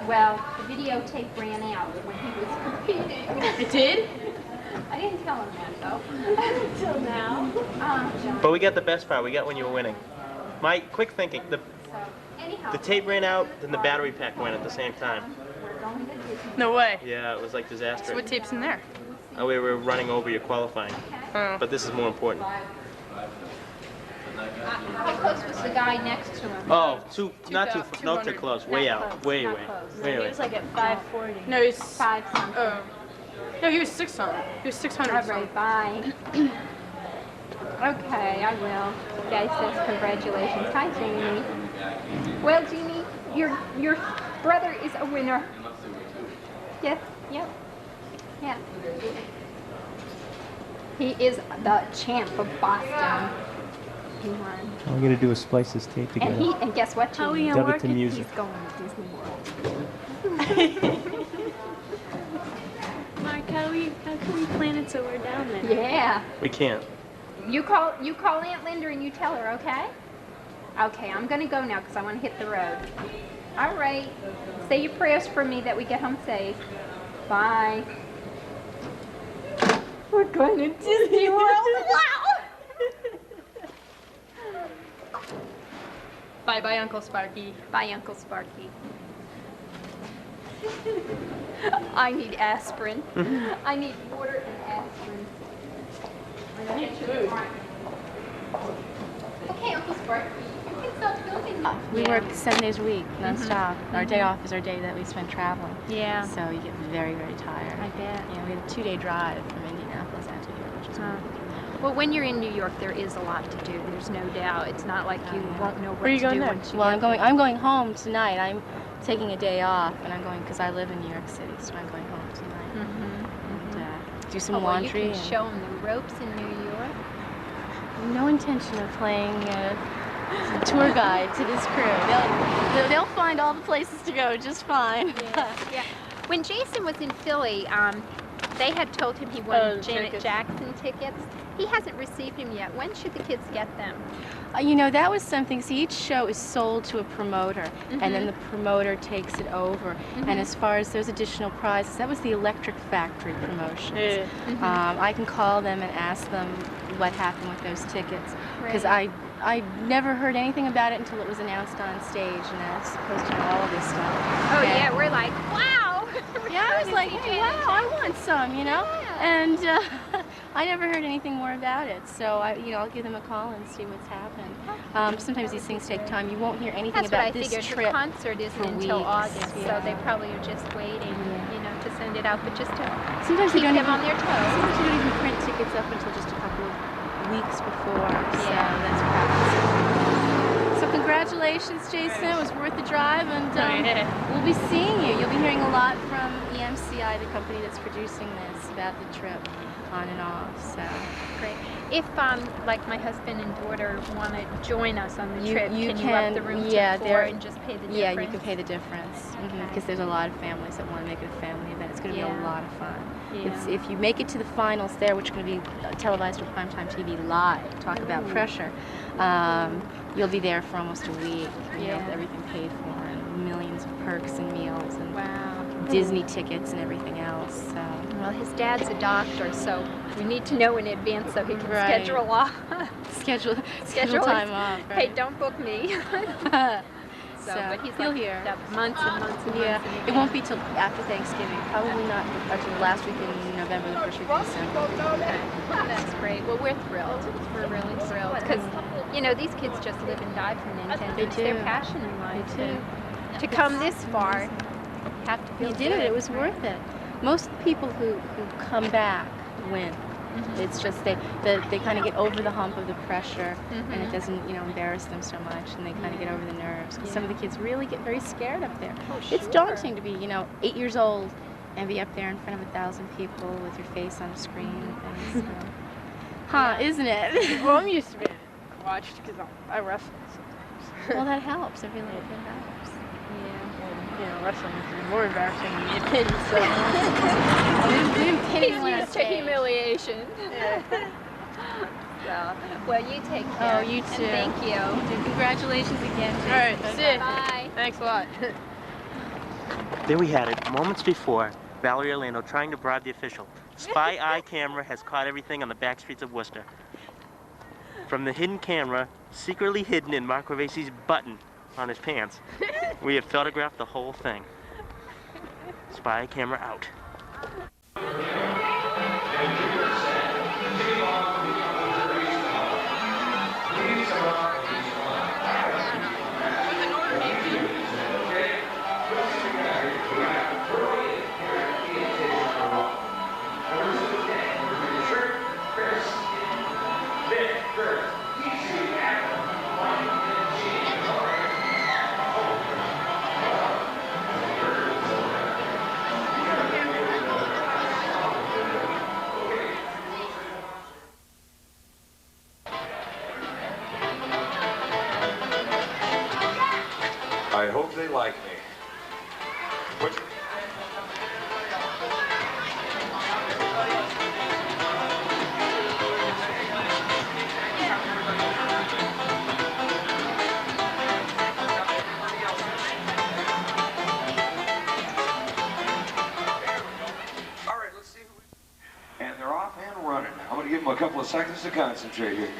Well, the videotape ran out when he was competing. It did? I didn't tell him that though. Until now. John. But we got the best part. We got when you were winning. My quick thinking, So, anyhow, the tape ran out, then the battery pack went at the same time. we're going to Disney. No way. Yeah, it was like So disaster. what tape's in there? Oh, we were running over your qualifying. Oh. But this is more important. How close was the guy next to him? Oh, not too 200. close. Way Not out. close, Way not away. close. Way He away. was like at 540. No, he's 5 something. Oh. No, he was 600. He was 600. All right, bye. Okay, I will. Guy says congratulations. Hi, Jeannie. Well, Jeannie, your brother is a winner. Yes, yep, yeah. He is the champ of Boston. He won. All we gotta do is splice this tape together. And guess what, How are we Jeannie? gonna Dub it work to it? music. He's going to Disney World. Mark, how can we plan it so we're down there? Yeah. We can't. You call Aunt Linda and you tell her, okay? Okay, I'm gonna go now because I want to hit the road. All right. Say your prayers for me that we get home safe. Bye. We're going to Disney World. Wow. Bye bye, Uncle Sparky. Bye, Uncle Sparky. I need aspirin. I need water and aspirin. I need food. Okay, Uncle Sparky, you can stop filming. We work 7 days a week, non-stop. Our day Mhm. off is our day that we spend traveling. Yeah. So you get very, very tired. I bet. Yeah, we had a 2-day drive from Indianapolis out to here, which is Well, when you're in New York, there is a lot to do. There's no doubt. It's not like you won't know what Where are you to going do next? once you Well, get I'm going home tonight. I'm taking a day off, and I'm going because I live in New York City, so I'm going home tonight. And, do some well, laundry. you can show them the ropes in New York. No intention of playing tour guide to this crew. They'll find all the places to go just fine. Yeah. When Jason was in Philly, they had told him he wanted Janet tickets. Jackson tickets. He hasn't received them yet. When should the kids get them? You know, that was something. See, each show is sold to a promoter, and then the promoter takes it over. And as far as those additional prizes, that was the Electric Factory promotions. I can call them and ask them what happened with those tickets, because I never heard anything about it until it was announced on stage, and I was supposed to know all of this stuff. Oh And- yeah, we're like, wow. Yeah, I was like, hey, wow, I want some, you know? And I never heard anything more about it, so I'll give them a call and see what's happened. Sometimes these things take time. You won't hear anything That's what about I this figured. trip The concert isn't for until weeks. August, Yeah. so they probably are just waiting, to send it out, but just to Sometimes keep they don't them even, on their toes. Sometimes you don't even print tickets up until just a couple of weeks before. So Yeah. that's what happens. So congratulations, Jason. It was worth the drive, and we'll be seeing you. You'll be hearing a lot from EMCI, the company that's producing this, about the trip on and off. So Great. If like my husband and daughter want to join us on the you trip, you can you up the room yeah, to 4 there- and just pay the difference? Yeah, you can pay the difference because there's a lot of families that want to make it a family event. It's going to be a Yeah. lot of fun. Yeah. If you make it to the finals there, which are going to be televised on primetime TV live, talk about pressure, you'll be there for almost a week. Everything paid for, and millions of perks and meals and Disney tickets and everything else. So. Well, his dad's a doctor, so we need to know in advance so he can Right. schedule off. Schedule schedule time his- off. Hey, Right? don't book me. So, but he's you'll like hear. months and months and Yeah, months. it won't be till after Thanksgiving. Probably not until the last week in November, the first week in December. Okay. That's great. Well, we're thrilled. We're really thrilled because these kids just live and die for Nintendo. They It's their do. passion in life. They do. To come this far, have to feel You did it. good. It was worth it. Most people who come back win. It's just they kind of get over the hump of the pressure, and it doesn't embarrass them so much, and they kind of get over the nerves. Because some of the kids really get very scared up there. It's daunting to be 8 years old and be up there in front of 1,000 people with your face on a screen and things. So. Isn't it? Well, I'm used to being watched because I wrestle sometimes. Well, that helps. It really helps. Wrestling is more embarrassing than getting pinned, so. We didn't pin He's anyone on used to stage. humiliation. So, well, you take care. Oh, you And too. thank you. Congratulations again. All right, Jason. see ya. Bye. Thanks a lot. There we had it, moments before. Valerie Orlando trying to bribe the official. Spy eye camera has caught everything on the back streets of Worcester. From the hidden camera, secretly hidden in Mark Ravesi's button on his pants, we have photographed the whole thing. Spy camera out. I hope they like me. Which... All right, let's see who we... And they're off and running. I'm going to give them a couple of seconds to concentrate here.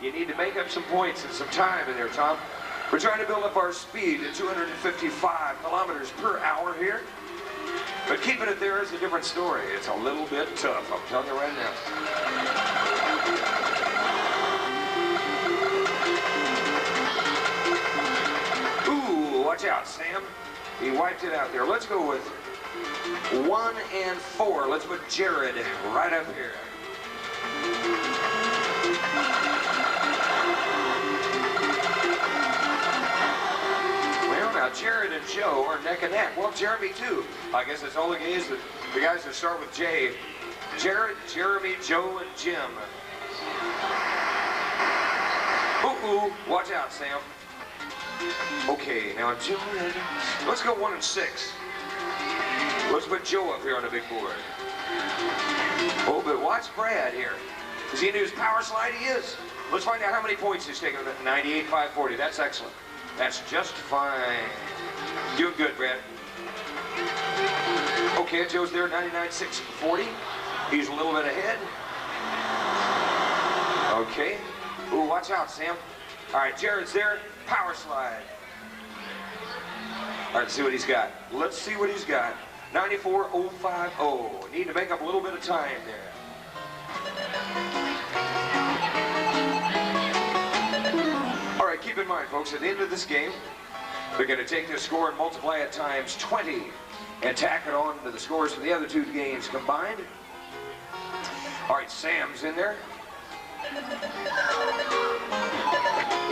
You need to make up some points and some time in there, Tom. We're trying to build up our speed to 255 kilometers per hour here. But keeping it there is a different story. It's a little bit tough, I'm telling you right now. Ooh, watch out, Sam. He wiped it out there. Let's go with 1 and 4. Let's put Jared right up here. Now, Jared and Joe are neck and neck. Well, Jeremy, too. I guess it's all the guys that start with J. Jared, Jeremy, Joe, and Jim. Ooh, watch out, Sam. Okay, now, Jared, let's go 1 and 6. Let's put Joe up here on the big board. Oh, but watch Brad here. Is he into his power slide? He is. Let's find out how many points he's taking. 98,540. That's excellent. That's just fine. Doing good, Brad. Okay, Joe's there, 99,640. He's a little bit ahead. Okay. Ooh, watch out, Sam. All right, Jared's there. Power slide. All right, let's see what he's got. Let's see what he's got. 94,050. Need to make up a little bit of time there. All right, keep in mind, folks, at the end of this game, they're going to take their score and multiply it times 20 and tack it on to the scores for the other two games combined. All right, Sam's in there.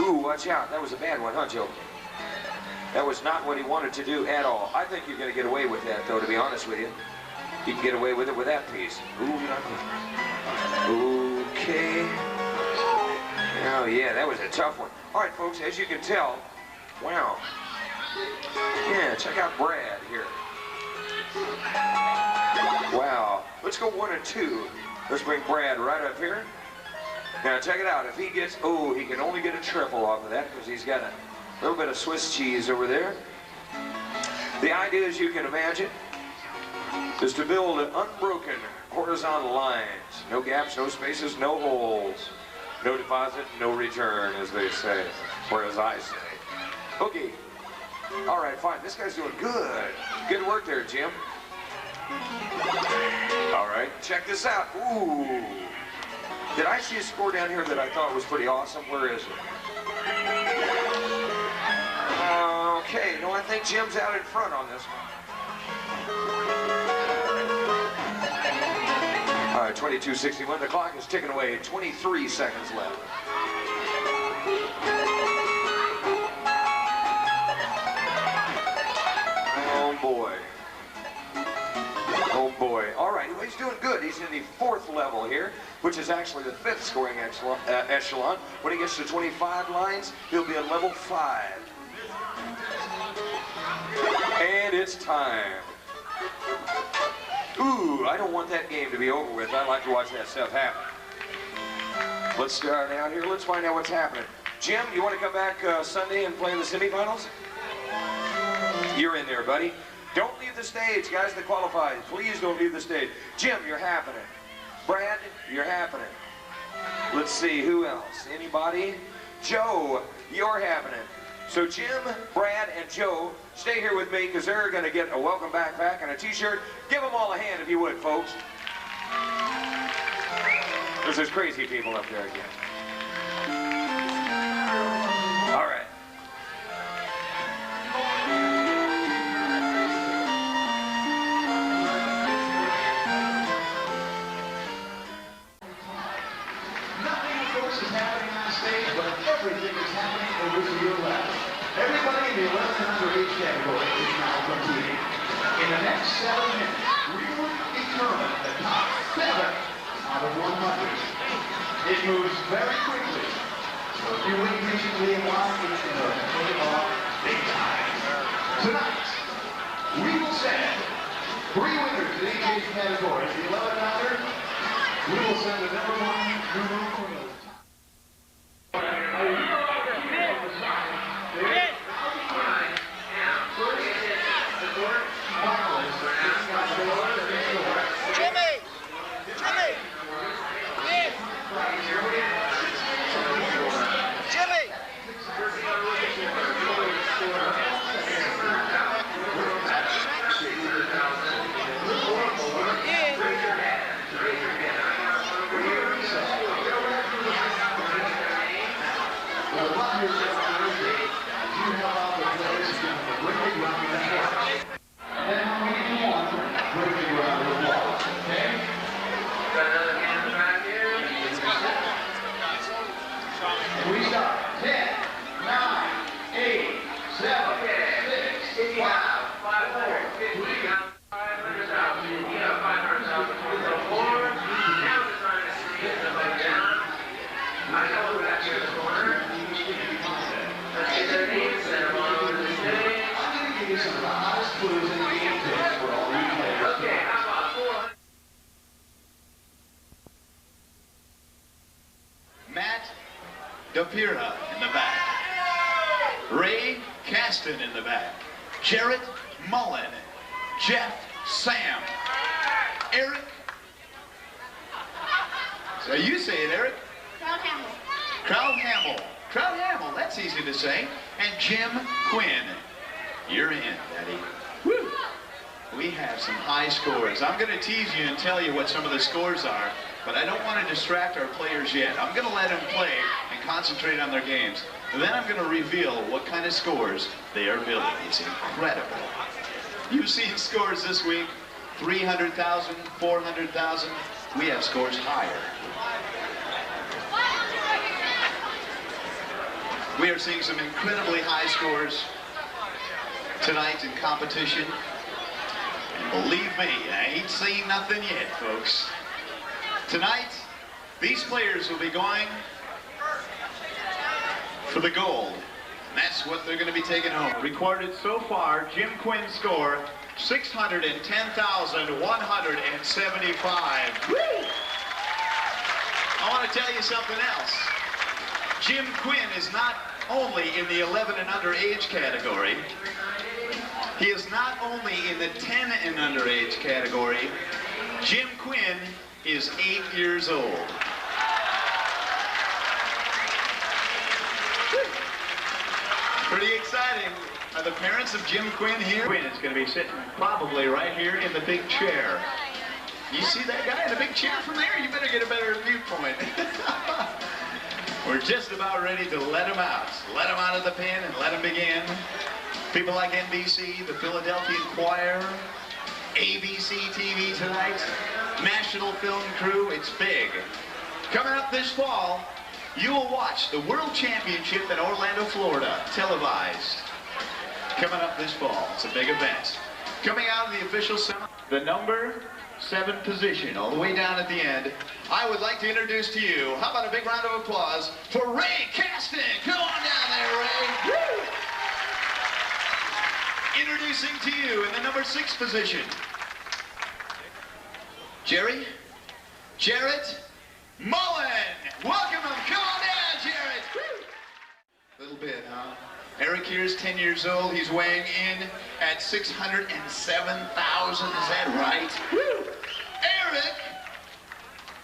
Ooh, watch out. That was a bad one, huh, Joe? That was not what he wanted to do at all. I think you're going to get away with that, though, to be honest with you. You can get away with it with that piece. Ooh, okay. Oh, yeah, that was a tough one. All right, folks, as you can tell, wow. Yeah, check out Brad here. Wow. Let's go 1 and 2. Let's bring Brad right up here. Now, check it out. If he gets, oh, he can only get a triple off of that because he's got a little bit of Swiss cheese over there. The idea, as you can imagine, is to build unbroken horizontal lines. No gaps, no spaces, no holes. No deposit, no return, as they say. or as I say. Okay. All right, fine. This guy's doing good. Good work there, Jim. All right, check this out. Ooh. Did I see a score down here that I thought was pretty awesome? Where is it? Okay, no, I think Jim's out in front on this one. All right, 22:61. The clock is ticking away. 23 seconds left. Oh boy. Oh boy. All right, well, he's doing good. He's in the 4th level here, which is actually the 5th scoring echelon. When he gets to 25 lines, he'll be at level 5. And it's time. Ooh, I don't want that game to be over with. I like to watch that stuff happen. Let's start out here. Let's find out what's happening. Jim, you want to come back Sunday and play in the semifinals? You're in there, buddy. Don't leave the stage, guys that qualified. Please don't leave the stage. Jim, you're happening. Brad, you're happening. Let's see, who else? Anybody? Joe, you're happening. So Jim, Brad, and Joe, stay here with me because they're going to get a welcome backpack and a t-shirt. Give them all a hand if you would, folks. Because there's crazy people up there again. All right. Nothing, of course, is happening on stage, but everything is happening over to your left. Everybody in the 11 and under age category is now competing. In the next 7 minutes, we will determine the top 7 out of 100. It moves very quickly, so if you wait patiently and watch, it's going to pay off big time. Tonight, we will send 3 winners in each age category. The 11 and under, we will send the number 1 numero uno. We start. 10, 9, 8, 7, 6, 5, 4, 3, some of the hottest clues in the game tips for all you players. Okay, how about 400? Matt DePira in the back. Ray Caston in the back. Jarrett Mullen. Jeff Sam. Eric. So you say it, Eric? Crowd Hamill. Crowd Hamill. Crowd Hamill, that's easy to say. And Jim Quinn. You're in, Daddy. Woo! We have some high scores. I'm going to tease you and tell you what some of the scores are, but I don't want to distract our players yet. I'm going to let them play and concentrate on their games. And then I'm going to reveal what kind of scores they are building. It's incredible. You've seen scores this week, 300,000, 400,000. We have scores higher. We are seeing some incredibly high scores tonight in competition. And believe me, I ain't seen nothing yet, folks. Tonight, these players will be going for the gold. And that's what they're going to be taking home. Recorded so far, Jim Quinn's score, 610,175. Woo! I want to tell you something else. Jim Quinn is not only in the 11 and under age category, he is not only in the 10 and under age category, Jim Quinn is 8 years old. exciting. Are the parents of Jim Quinn here? Quinn is going to be sitting probably right here in the big chair. You see that guy in the big chair from there? You better get a better viewpoint. We're just about ready to let him out. Let him out of the pen and let him begin. People like NBC, the Philadelphia Inquirer, ABC TV tonight, National Film Crew, it's big. Coming up this fall, you will watch the World Championship in Orlando, Florida, televised. Coming up this fall, it's a big event. Coming out of the official semi, the number 7 position, all the way down at the end, I would like to introduce to you, how about a big round of applause for Ray Caston. Come on down there, Ray. Woo! Introducing to you in the number 6 position, Jarrett Mullen. Welcome him. Come on down, Jarrett. Woo! Little bit, huh? Eric here is 10 years old. He's weighing in at 607,000. Is that right? Woo! Eric,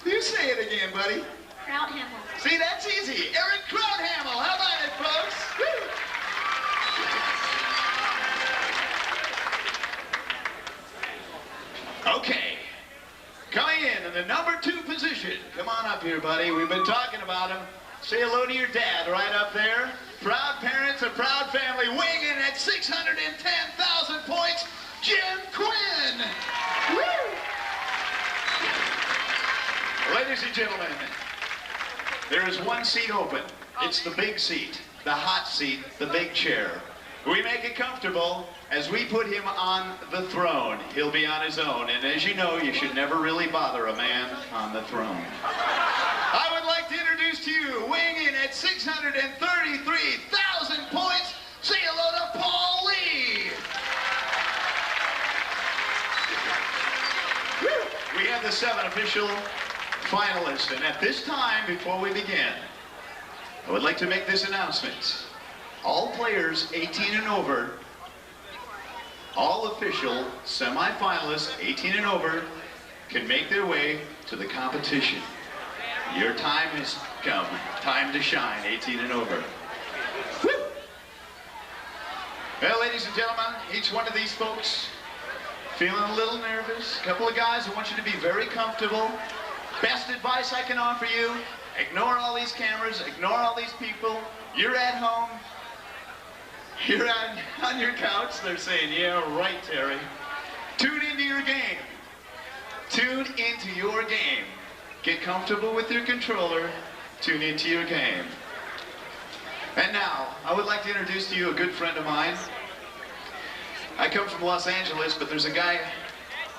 you say it again, buddy. Krauthamel. See, that's easy. Eric Krauthamel. How about it, folks? Woo! Okay. Coming in the number 2 position. Come on up here, buddy. We've been talking about him. Say hello to your dad right up there. Proud parents, a proud family, weighing in at 610,000 points, Jim Quinn. Woo! Ladies and gentlemen, there is one seat open. It's the big seat, the hot seat, the big chair. We make it comfortable as we put him on the throne. He'll be on his own, and as you know, you should never really bother a man on the throne. I would like to introduce to you, weighing in at 633,000 points, say hello to Paul Lee. We have the 7 official finalists, and at this time, before we begin, I would like to make this announcement. All players 18 and over, all official semi-finalists 18 and over, can make their way to the competition. Your time has come. Time to shine, 18 and over. Woo! Well, ladies and gentlemen, each one of these folks feeling a little nervous. A couple of guys, I want you to be very comfortable. Best advice I can offer you, ignore all these cameras, ignore all these people. You're at home. You're on your couch. They're saying, yeah, right, Terry. Tune into your game. Tune into your game. Get comfortable with your controller. Tune into your game. And now, I would like to introduce to you a good friend of mine. I come from Los Angeles, but there's a guy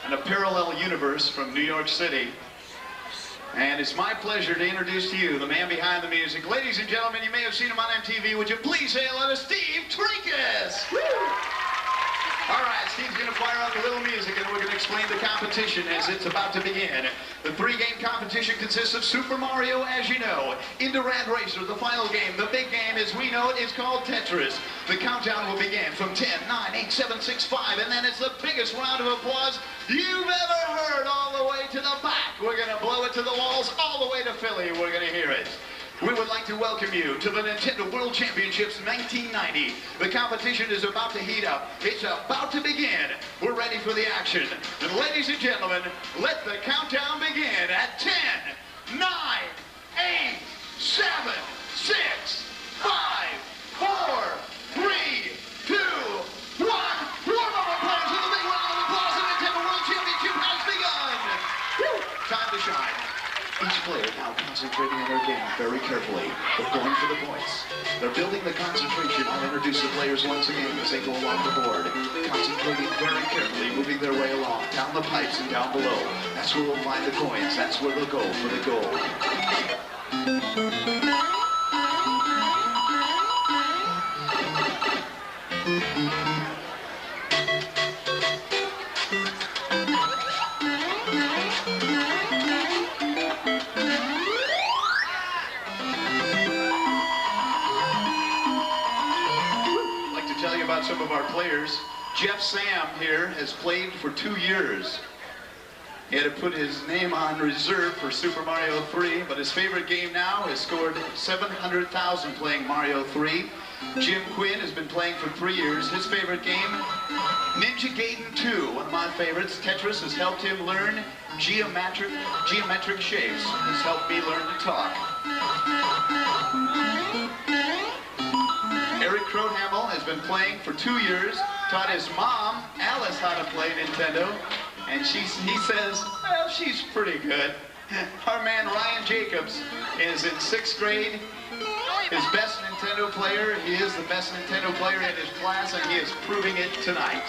in a parallel universe from New York City. And it's my pleasure to introduce to you the man behind the music. Ladies and gentlemen, you may have seen him on MTV. Would you please say hello to Steve Trinkus? Woo! All right, Steve's going to fire up a little music, and we're going to explain the competition as it's about to begin. The 3-game competition consists of Super Mario, as you know, Indorad Racer, the final game. The big game, as we know it, is called Tetris. The countdown will begin from 10, 9, 8, 7, 6, 5, and then it's the biggest round of applause you've ever heard all the way to the back. We're going to blow it to the walls all the way to Philly. We're going to hear it. We would like to welcome you to the Nintendo World Championships 1990. The competition is about to heat up. It's about to begin. We're ready for the action. And ladies and gentlemen, let the countdown begin at 10, 9, 8, 7, 6, 5, 4, 3, 2, 1. Warm up, players, with a big round of applause. The Nintendo World Championship has begun. Woo! Time to shine. Each player now concentrating on their game very carefully. They're going for the points. They're building the concentration. I'll introduce the players once again as they go along the board. Concentrating very carefully, moving their way along, down the pipes and down below. That's where we'll find the coins. That's where they'll go for the gold. About some of our players. Jeff Sam here has played for 2 years. He had to put his name on reserve for Super Mario 3, but his favorite game now has scored 700,000 playing Mario 3. Jim Quinn has been playing for 3 years. His favorite game, Ninja Gaiden 2, one of my favorites. Tetris has helped him learn geometric shapes. Has helped me learn to talk. Eric Crohamel has been playing for 2 years. Taught his mom, Alice, how to play Nintendo. And he says, well, she's pretty good. Our man Ryan Jacobs is in 6th grade. His best Nintendo player. He is the best Nintendo player in his class, and he is proving it tonight.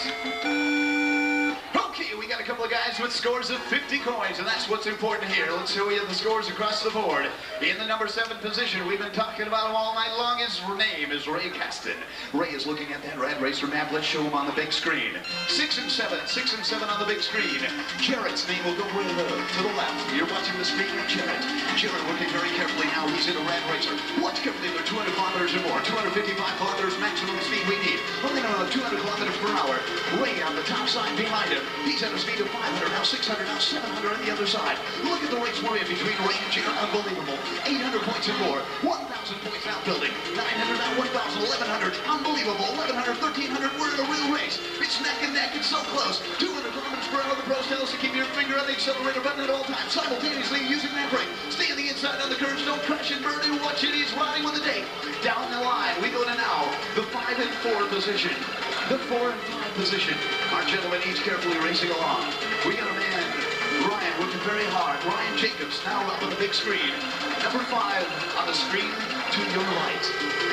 Okay, we got a couple of guys with scores of 50 coins, and that's what's important here. Let's show you the scores across the board. In the number 7 position, we've been talking about him all night long. His name is Ray Caston. Ray is looking at that Rad Racer map. Let's show him on the big screen. 6 and 7 on the big screen. Jarrett's name will go way to the left. You're watching the screen of Jarrett. Jarrett looking very carefully now. He's in a Rad Racer. Watch carefully. They're 200 kilometers or more. 255 kilometers maximum speed we need. Only around 200 kilometers per hour. Ray on the top side behind him. He's at a speed of 500, now 600, now 700 on the other side. Look at the race we're in between Ray and Jarrett. Unbelievable. 800 points and more. 1,000 points now building. 900 now 1,000, 1,100. Unbelievable. 1,100, 1,300. We're in a real race. It's neck and neck. It's so close. 200 kilometers per hour. The pros tell us to keep your finger on the accelerator button at all times, simultaneously using that brake. Stay on the inside on the curves. Don't crash and burn and watch it. He's riding with the date. Down the line, we go to now the 5 and 4 position. The 4 and 5 position. Our gentlemen each carefully racing along. We got a man, Ryan, working very hard. Ryan Jacobs now up on the big screen. Number 5 on the screen to your right.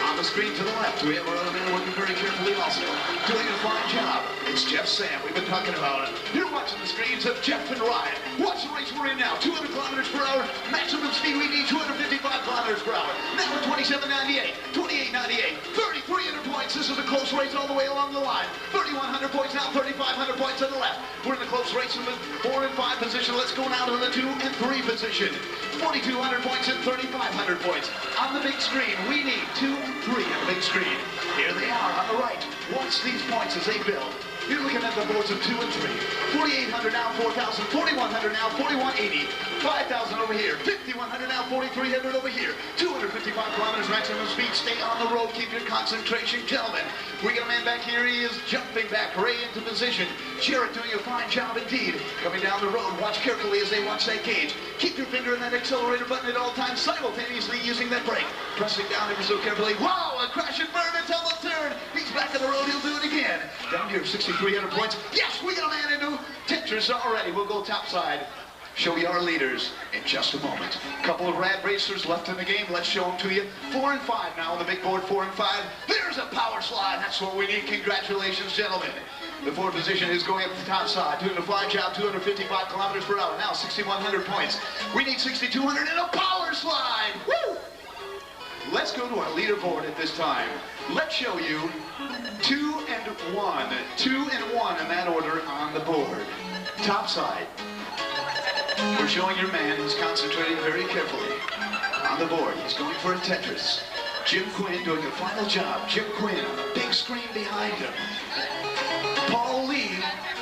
On the screen to the left, we have our other man working very carefully also. Doing a fine job. It's Jeff Sam. We've been talking about it. You're watching the screens of Jeff and Ryan. Watch the race we're in now. 200 kilometers per hour. Maximum speed we need 255 kilometers per hour. Now we're 27.98, 28.98, 3,300 points. This is a close race all the way along the line. 3,100 points now, 3,500 points on the left. We're in the close race in the 4 and 5 position. Let's go now to the 2 and 3 position. 4,200 points and 3,500 points. On the big screen, we need 2 and 3 on the big screen. Here they are on the right. Watch these points as they build. You're looking at the boards of 2 and 3. 4,800 now, 4,000, 4,100 now, 4,180, 5,000 over here, 5,100 now, 4,300 over here, 255 kilometers maximum speed. Stay on the road, keep your concentration, gentlemen. We got a man back here, he is jumping back, Ray into position. Jarrett doing a fine job indeed. Coming down the road, watch carefully as they watch that gauge. Keep your finger on that accelerator button at all times, simultaneously using that brake. Pressing down ever so carefully. Wow, a crash and burn until the turn. He's back on the road, he'll do it again. Down here, 6,300 points. Yes, we got a man into Tetris already. We'll go top side. Show you our leaders in just a moment. Couple of Rad Racers left in the game. Let's show them to you. 4 and 5 now on the big board, 4 and 5. There's a power slide. That's what we need. Congratulations, gentlemen. The 4th position is going up the top side. Doing a fine job, 255 kilometers per hour. Now 6,100 points. We need 6,200 and a power slide. Woo! Let's go to our leaderboard at this time. Let's show you 2 and 1. 2 and 1 in that order on the board. Top side. We're showing your man who's concentrating very carefully on the board. He's going for a Tetris. Jim Quinn doing a final job. Jim Quinn on the big screen behind him. Paul Lee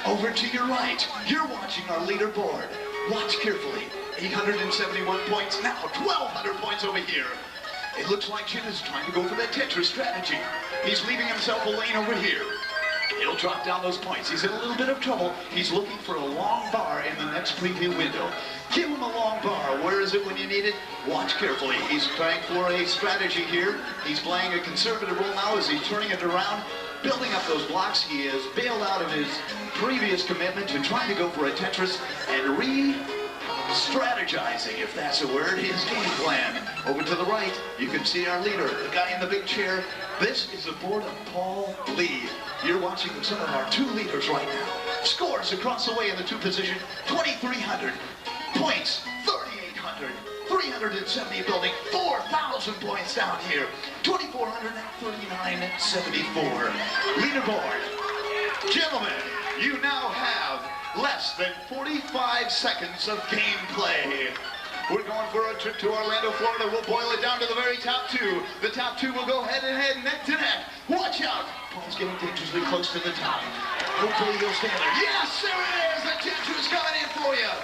over to your right. You're watching our leaderboard. Watch carefully. 871 points now. 1,200 points over here. It looks like Jim is trying to go for that Tetris strategy. He's leaving himself a lane over here. He'll drop down those points. He's in a little bit of trouble. He's looking for a long bar in the next preview window. Give him a long bar. Where is it when you need it? Watch carefully. He's trying for a strategy here. He's playing a conservative role now as he's turning it around, building up those blocks. He is bailed out of his previous commitment to trying to go for a Tetris and strategizing, if that's a word, his game plan. Over to the right, you can see our leader, the guy in the big chair. This is the board of Paul Lee. You're watching some of our 2 leaders right now. Scores across the way in the 2 position, 2,300 points, 3,800, 370 building, 4,000 points down here, 2,400 now, 3,974. Leaderboard. Gentlemen, you now have less than 45 seconds of gameplay. We're going for a trip to Orlando, Florida. We'll boil it down to the very top 2. The top 2 will go head to head, neck to neck. Watch out. Paul's getting dangerously close to the top. Hopefully he'll stay there. Yes, there it is. The Tetris coming in for you.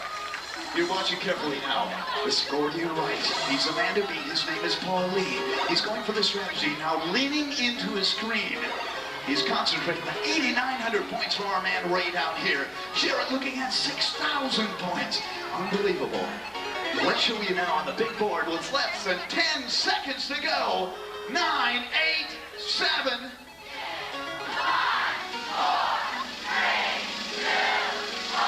You're watching carefully now. The score to your right. He's a man to beat. His name is Paul Lee. He's going for the strategy now, leaning into his screen. He's concentrating on 8,900 points from our man Ray down here. Jarrett looking at 6,000 points. Unbelievable. Let's show you now on the big board with less than 10 seconds to go. 9, 8, 7. 5, 4, 3, 2, 1.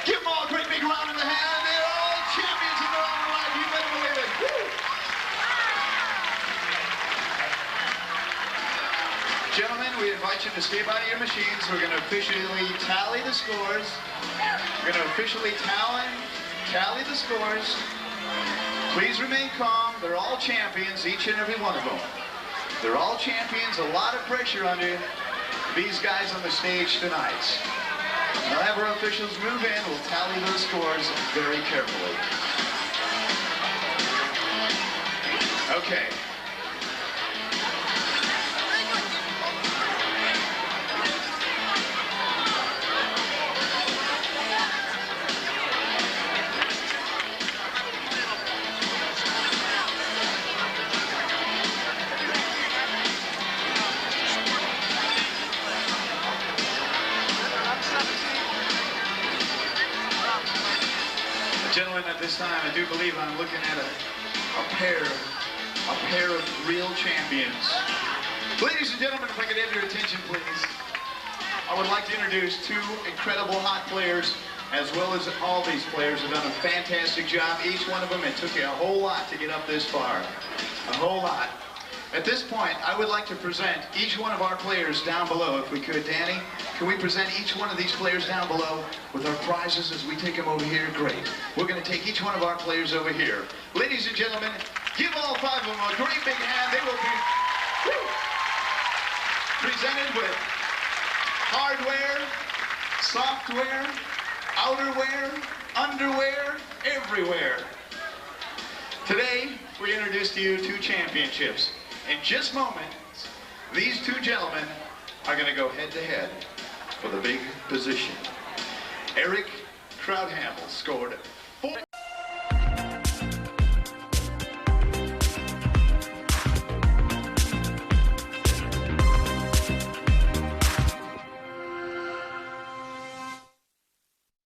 Give them all a great big round in the hand. They're all champions in their own right. You better believe it. Woo! Gentlemen, we invite you to stay by your machines. We're going to officially tally the scores. We're going to officially tally the scores. Please remain calm. They're all champions, each and every one of them. They're all champions. A lot of pressure under these guys on the stage tonight. We'll have our officials move in. We'll tally those scores very carefully. Okay. Gentlemen, at this time, I do believe I'm looking at a pair of real champions. Ladies and gentlemen, if I could have your attention, please. I would like to introduce two incredible hot players, as well as all these players have done a fantastic job. Each one of them, it took you a whole lot to get up this far. A whole lot. At this point, I would like to present each one of our players down below, if we could. Danny, can we present each one of these players down below with our prizes as we take them over here? Great. We're going to take each one of our players over here. Ladies and gentlemen, give all five of them a great big hand. They will be presented with hardware, software, outerwear, underwear, everywhere. Today, we introduce to you two championships. In just moments, these two gentlemen are going to go head-to-head for the big position. Eric Krauthamel scored 4.